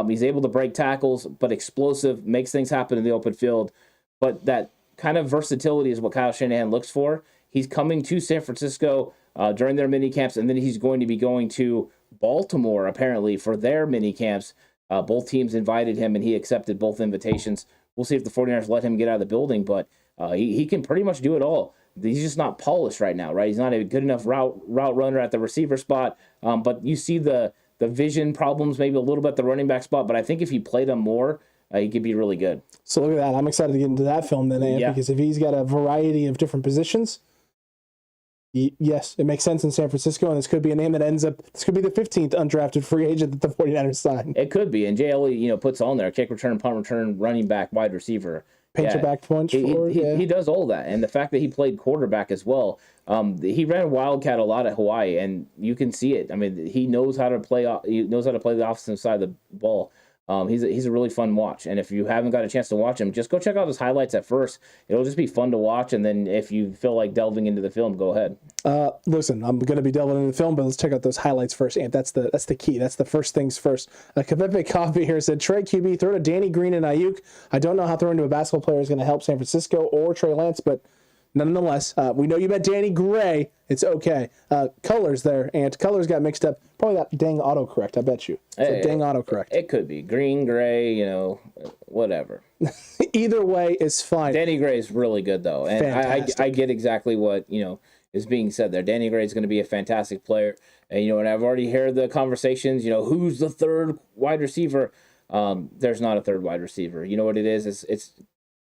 He's able to break tackles, but explosive, makes things happen in the open field. But that kind of versatility is what Kyle Shanahan looks for. He's coming to San Francisco during their mini camps, and then he's going to be going to Baltimore apparently for their mini camps. Both teams invited him, and he accepted both invitations. We'll see if the 49ers let him get out of the building, but he can pretty much do it all. He's just not polished right now, right? He's not a good enough route runner at the receiver spot, but you see the vision problems maybe a little bit at the running back spot, but I think if he played him more, he could be really good. So look at that. I'm excited to get into that film then, Ant, because if he's got a variety of different positions, yes, it makes sense in San Francisco, and this could be a name that this could be the 15th undrafted free agent that the 49ers sign. It could be, and JLE, puts on there, kick return, punt return, running back, wide receiver. Paint your back punch forward. He does all that, and the fact that he played quarterback as well. He ran Wildcat a lot at Hawaii, and you can see it. I mean, he knows how to play. He knows how to play the offensive side of the ball. He's a really fun watch, and if you haven't got a chance to watch him, just go check out his highlights at first. It'll just be fun to watch, and then if you feel like delving into the film, go ahead. Listen, I'm going to be delving into the film, but let's check out those highlights first, and that's the key. That's the first things first. Cutback Coffee here said, Trey QB, throw to Danny Green and Ayuk. I don't know how throwing to a basketball player is going to help San Francisco or Trey Lance, but nonetheless, we know you bet Danny Gray. It's okay. Colors there, and colors got mixed up. Probably that dang autocorrect, I bet you. It's a dang autocorrect. It could be. Green, gray, whatever. Either way is fine. Danny Gray is really good, though. And I get exactly what, is being said there. Danny Gray is going to be a fantastic player. And, and I've already heard the conversations, who's the third wide receiver? There's not a third wide receiver. You know what it is? It's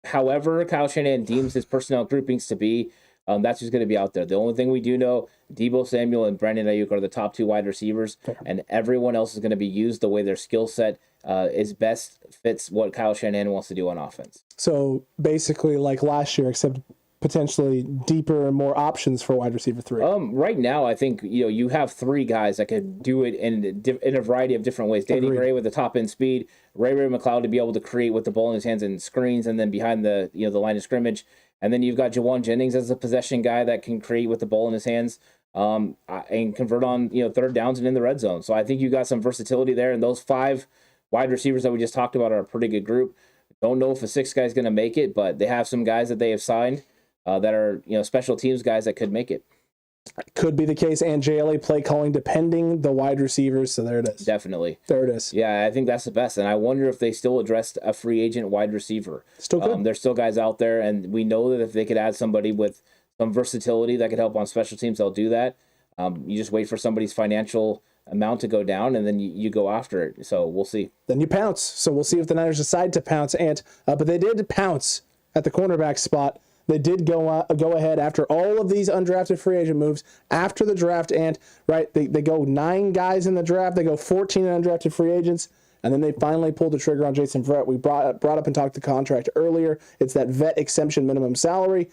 however Kyle Shanahan deems his personnel groupings to be, that's who's going to be out there. The only thing we do know, Deebo Samuel and Brandon Ayuk are the top two wide receivers, and everyone else is going to be used the way their skill set is best fits what Kyle Shanahan wants to do on offense. So basically like last year, except potentially deeper and more options for wide receiver 3. Right now, I think you have 3 guys that could do it in a variety of different ways. Danny Gray with the top end speed, Ray McLeod to be able to create with the ball in his hands and screens, and then behind the the line of scrimmage. And then you've got Jawan Jennings as a possession guy that can create with the ball in his hands and convert on third downs and in the red zone. So I think you got some versatility there, and those 5 wide receivers that we just talked about are a pretty good group. Don't know if a 6th guy is going to make it, but they have some guys that they have signed that are special teams guys that could make it. Could be the case, and JLA play calling depending the wide receivers. So there it is. Definitely. There it is. Yeah, I think that's the best. And I wonder if they still addressed a free agent wide receiver. Still good. There's still guys out there, and we know that if they could add somebody with some versatility that could help on special teams, they'll do that. You just wait for somebody's financial amount to go down, and then you go after it. So we'll see. Then you pounce. So we'll see if the Niners decide to pounce. But they did pounce at the cornerback spot. They did go ahead after all of these undrafted free agent moves after the draft, and they go 9 guys in the draft. They go 14 undrafted free agents, and then they finally pulled the trigger on Jason Verrett. We brought up and talked the contract earlier. It's that vet exemption minimum salary.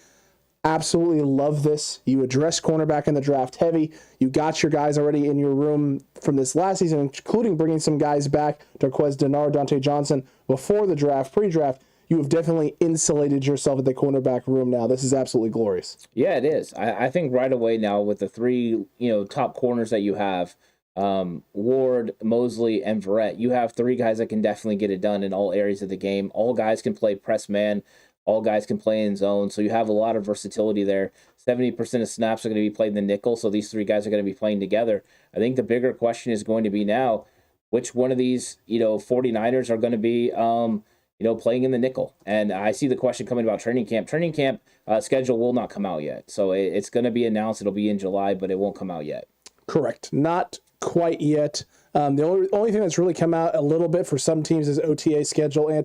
Absolutely love this. You address cornerback in the draft heavy. You got your guys already in your room from this last season, including bringing some guys back, Darqueze Dennard, Dante Johnson, before the draft, pre-draft. You have definitely insulated yourself at the cornerback room now. This is absolutely glorious. Yeah, it is. I think right away now with the 3 top corners that you have, Ward, Mosley, and Verrett, you have 3 guys that can definitely get it done in all areas of the game. All guys can play press man. All guys can play in zone, so you have a lot of versatility there. 70% of snaps are going to be played in the nickel, so these three guys are going to be playing together. I think the bigger question is going to be now, which one of these, 49ers are going to be, playing in the nickel? And I see the question coming about training camp. Training camp schedule will not come out yet, so it's going to be announced. It'll be in July, but it won't come out yet. Correct. Not quite yet. The only thing that's really come out a little bit for some teams is OTA schedule,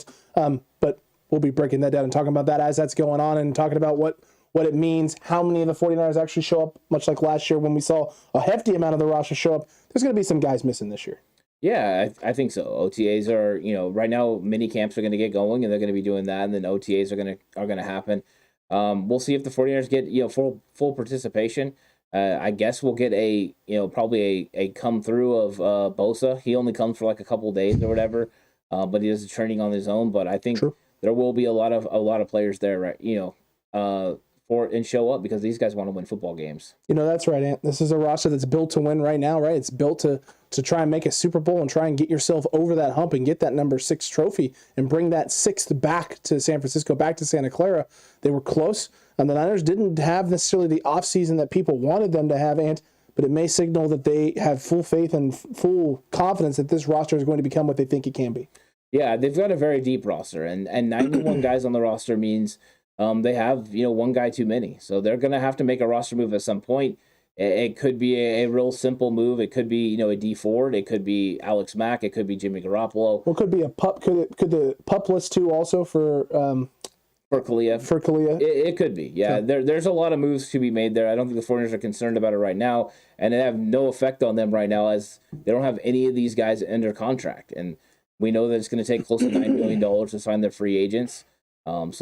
but we'll be breaking that down and talking about that as that's going on and talking about what it means, how many of the 49ers actually show up, much like last year when we saw a hefty amount of the roster show up. There's going to be some guys missing this year. Yeah, I think so. OTAs are, right now mini camps are going to get going and they're going to be doing that, and then OTAs are going to happen. We'll see if the 49ers get, full participation. I guess we'll get probably a come through of Bosa. He only comes for like a couple days or whatever, but he does the training on his own. But I think there will be a lot of players there, right? And show up because these guys want to win football games. That's right, Ant. This is a roster that's built to win right now, right? It's built to try and make a Super Bowl and try and get yourself over that hump and get that number 6 trophy and bring that 6th back to San Francisco, back to Santa Clara. They were close, and the Niners didn't have necessarily the offseason that people wanted them to have, Ant, but it may signal that they have full faith and full confidence that this roster is going to become what they think it can be. Yeah, they've got a very deep roster, and 91 guys on the roster means they have, one guy too many. So they're going to have to make a roster move at some point. It could be a real simple move. It could be, a D Ford. It could be Alex Mack. It could be Jimmy Garoppolo. Well, it could be a pup. Could the pup list too also for Khalia? For Khalia? It could be. Yeah, sure. There's a lot of moves to be made there. I don't think the 49ers are concerned about it right now, and it have no effect on them right now as they don't have any of these guys under contract. And we know that it's going to take close to $9 million to sign their free agents. Sign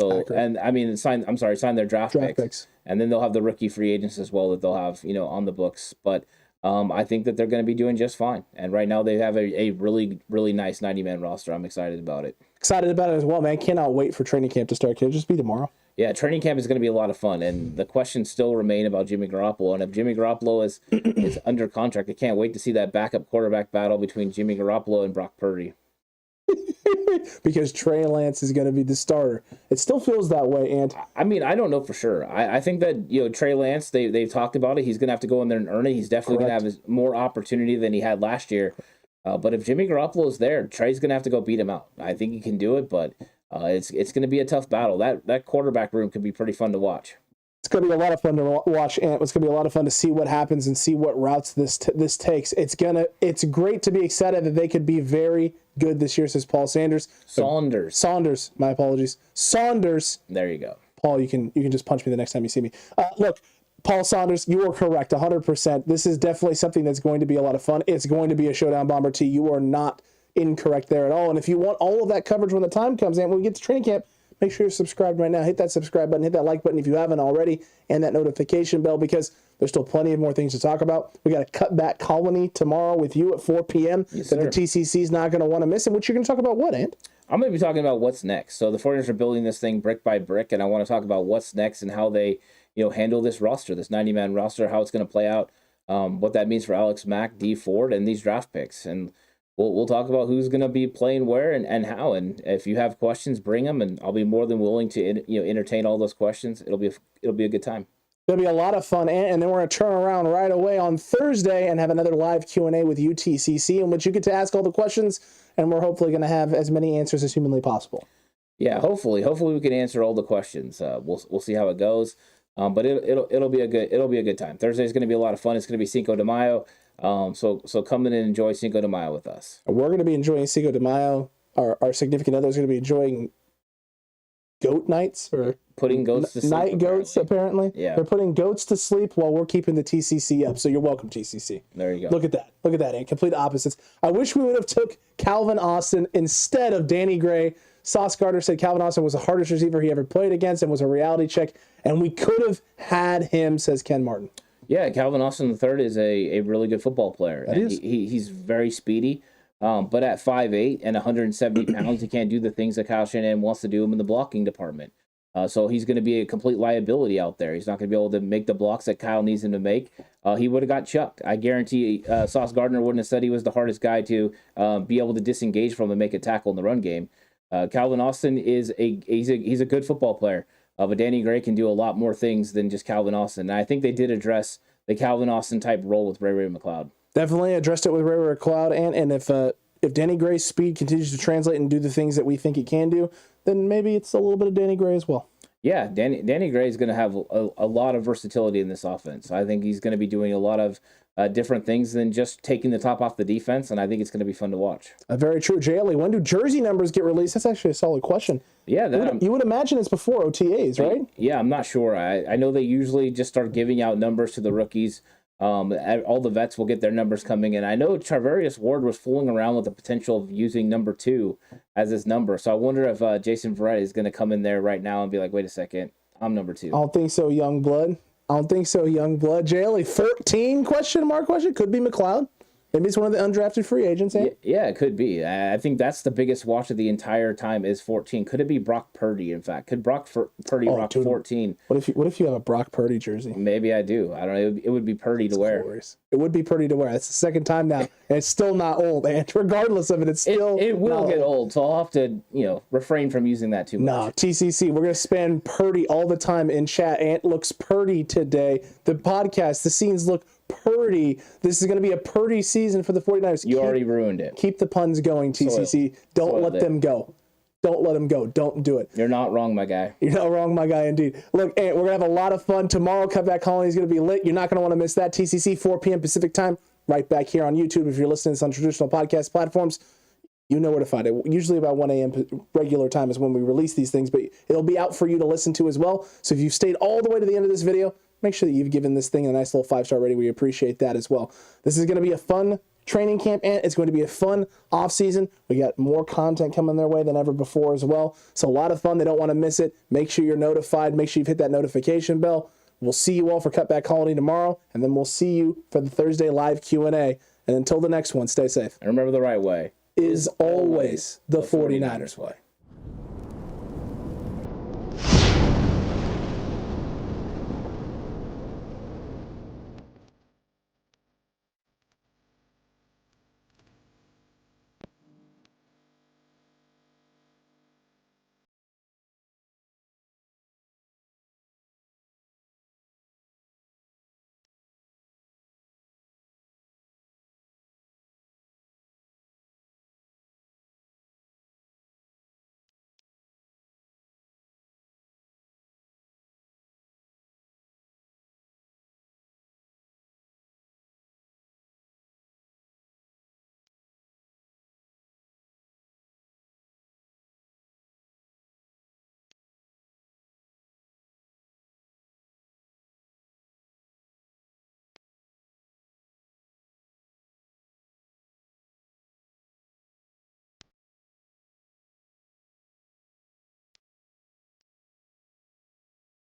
their draft picks. And then they'll have the rookie free agents as well that they'll have, on the books. But I think that they're going to be doing just fine. And right now they have a really, really nice 90-man roster. I'm excited about it. Excited about it as well, man. Cannot wait for training camp to start. Can it just be tomorrow? Yeah, training camp is going to be a lot of fun. And the questions still remain about Jimmy Garoppolo. And if Jimmy Garoppolo is under contract, I can't wait to see that backup quarterback battle between Jimmy Garoppolo and Brock Purdy. Because Trey Lance is going to be the starter. It still feels that way, and I don't know for sure. I think that Trey Lance, they've talked about it. He's going to have to go in there and earn it. He's definitely going to have more opportunity than he had last year. But if Jimmy Garoppolo is there, Trey's going to have to go beat him out. I think he can do it, but it's going to be a tough battle. That quarterback room could be pretty fun to watch. It's going to be a lot of fun to watch, and it's going to be a lot of fun to see what happens and see what routes this takes. It's great to be excited that they could be very good this year, says Paul Saunders. Saunders, my apologies. Saunders. There you go. Paul, you can just punch me the next time you see me. Look, Paul Saunders, you are correct, 100%. This is definitely something that's going to be a lot of fun. It's going to be a Showdown Bomber tee. You are not incorrect there at all. And if you want all of that coverage when the time comes and when we get to training camp, make sure you're subscribed right now. Hit that subscribe button, hit that like button if you haven't already, and that notification bell because there's still plenty of more things to talk about. We got a Cutback Colony tomorrow with you at 4 p.m. Yes, that the TCC is not going to want to miss. And what you're going to talk about what, Ant? I'm going to be talking about what's next. So the 49ers are building this thing brick by brick, and I want to talk about what's next and how they handle this roster, this 90-man roster, how it's going to play out, what that means for Alex Mack, D Ford, and these draft picks. And we'll talk about who's going to be playing where and how. And if you have questions, bring them, and I'll be more than willing to entertain all those questions. It'll be a good time. It'll be a lot of fun, and then we're going to turn around right away on Thursday and have another live Q&A with UTCC in which you get to ask all the questions, and we're hopefully going to have as many answers as humanly possible. Yeah, hopefully we can answer all the questions. We'll see how it goes, but it'll be a good time. Thursday is going to be a lot of fun. It's going to be Cinco de Mayo. So come in and enjoy Cinco de Mayo with us. We're going to be enjoying Cinco de Mayo. Our significant other is going to be enjoying goat nights or putting goats to sleep. Night goats, apparently. Yeah. They're putting goats to sleep while we're keeping the TCC up. So you're welcome, TCC. There you go. Look at that. And complete opposites. I wish we would have took Calvin Austin instead of Danny Gray. Sauce Gardner said Calvin Austin was the hardest receiver he ever played against and was a reality check. And we could have had him, says Ken Martin. Yeah, Calvin Austin III is a really good football player. And he's very speedy. But at 5'8" and 170 pounds, he can't do the things that Kyle Shanahan wants to do him in the blocking department. So he's going to be a complete liability out there. He's not going to be able to make the blocks that Kyle needs him to make. He would have got chucked. I guarantee Sauce Gardner wouldn't have said he was the hardest guy to be able to disengage from and make a tackle in the run game. Calvin Austin is he's a good football player, but Danny Gray can do a lot more things than just Calvin Austin. And I think they did address the Calvin Austin type role with Ray McCloud. Definitely addressed it with Ray McCloud, and if Danny Gray's speed continues to translate and do the things that we think it can do, then maybe it's a little bit of Danny Gray as well. Yeah, Danny Gray is going to have a lot of versatility in this offense. I think he's going to be doing a lot of different things than just taking the top off the defense, and I think it's going to be fun to watch. Very true. JLE, when do jersey numbers get released? That's actually a solid question. Yeah, you would imagine it's before OTAs, right? Yeah, I'm not sure. I know they usually just start giving out numbers to the rookies. All the vets will get their numbers coming in. I know Charvarius Ward was fooling around with the potential of using number 2 as his number. So I wonder if Jason Verrett is going to come in there right now and be like, wait a second, I'm number 2. I don't think so, young blood. JLE, 14 question? Could be McCloud. Maybe it's one of the undrafted free agents. Yeah, it could be. I think that's the biggest watch of the entire time is 14. Could it be Brock Purdy, in fact? Could Purdy rock 14? What if you have a Brock Purdy jersey? Maybe I do. I don't know. It would be Purdy to wear. Glorious. It would be Purdy to wear. That's the second time now, and it's still not old. And regardless of it, it's still it will get old. So I'll have to refrain from using that too much. No, TCC. We're gonna spam Purdy all the time in chat. Ant looks Purdy today. The podcast, the scenes look Purdy. This is going to be a Purdy season for the 49ers. You already ruined it. Keep the puns going, TCC. Don't let them go. Don't let them go. Don't do it. You're not wrong, my guy. You're not wrong, my guy, indeed. Look, Ant, we're going to have a lot of fun tomorrow. Cutback Colony is going to be lit. You're not going to want to miss that. TCC, 4 p.m. Pacific time, right back here on YouTube. If you're listening to this on traditional podcast platforms, you know where to find it. Usually about 1 a.m. regular time is when we release these things, but it'll be out for you to listen to as well. So if you've stayed all the way to the end of this video, make sure that you've given this thing a nice little 5-star rating. We appreciate that as well. This is going to be a fun training camp, and it's going to be a fun off season. We got more content coming their way than ever before as well. So a lot of fun. They don't want to miss it. Make sure you're notified. Make sure you've hit that notification bell. We'll see you all for Cutback Colony tomorrow, and then we'll see you for the Thursday live Q&A. And until the next one, stay safe. And remember, the right way is always the 49ers way.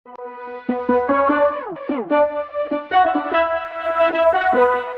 Thank you.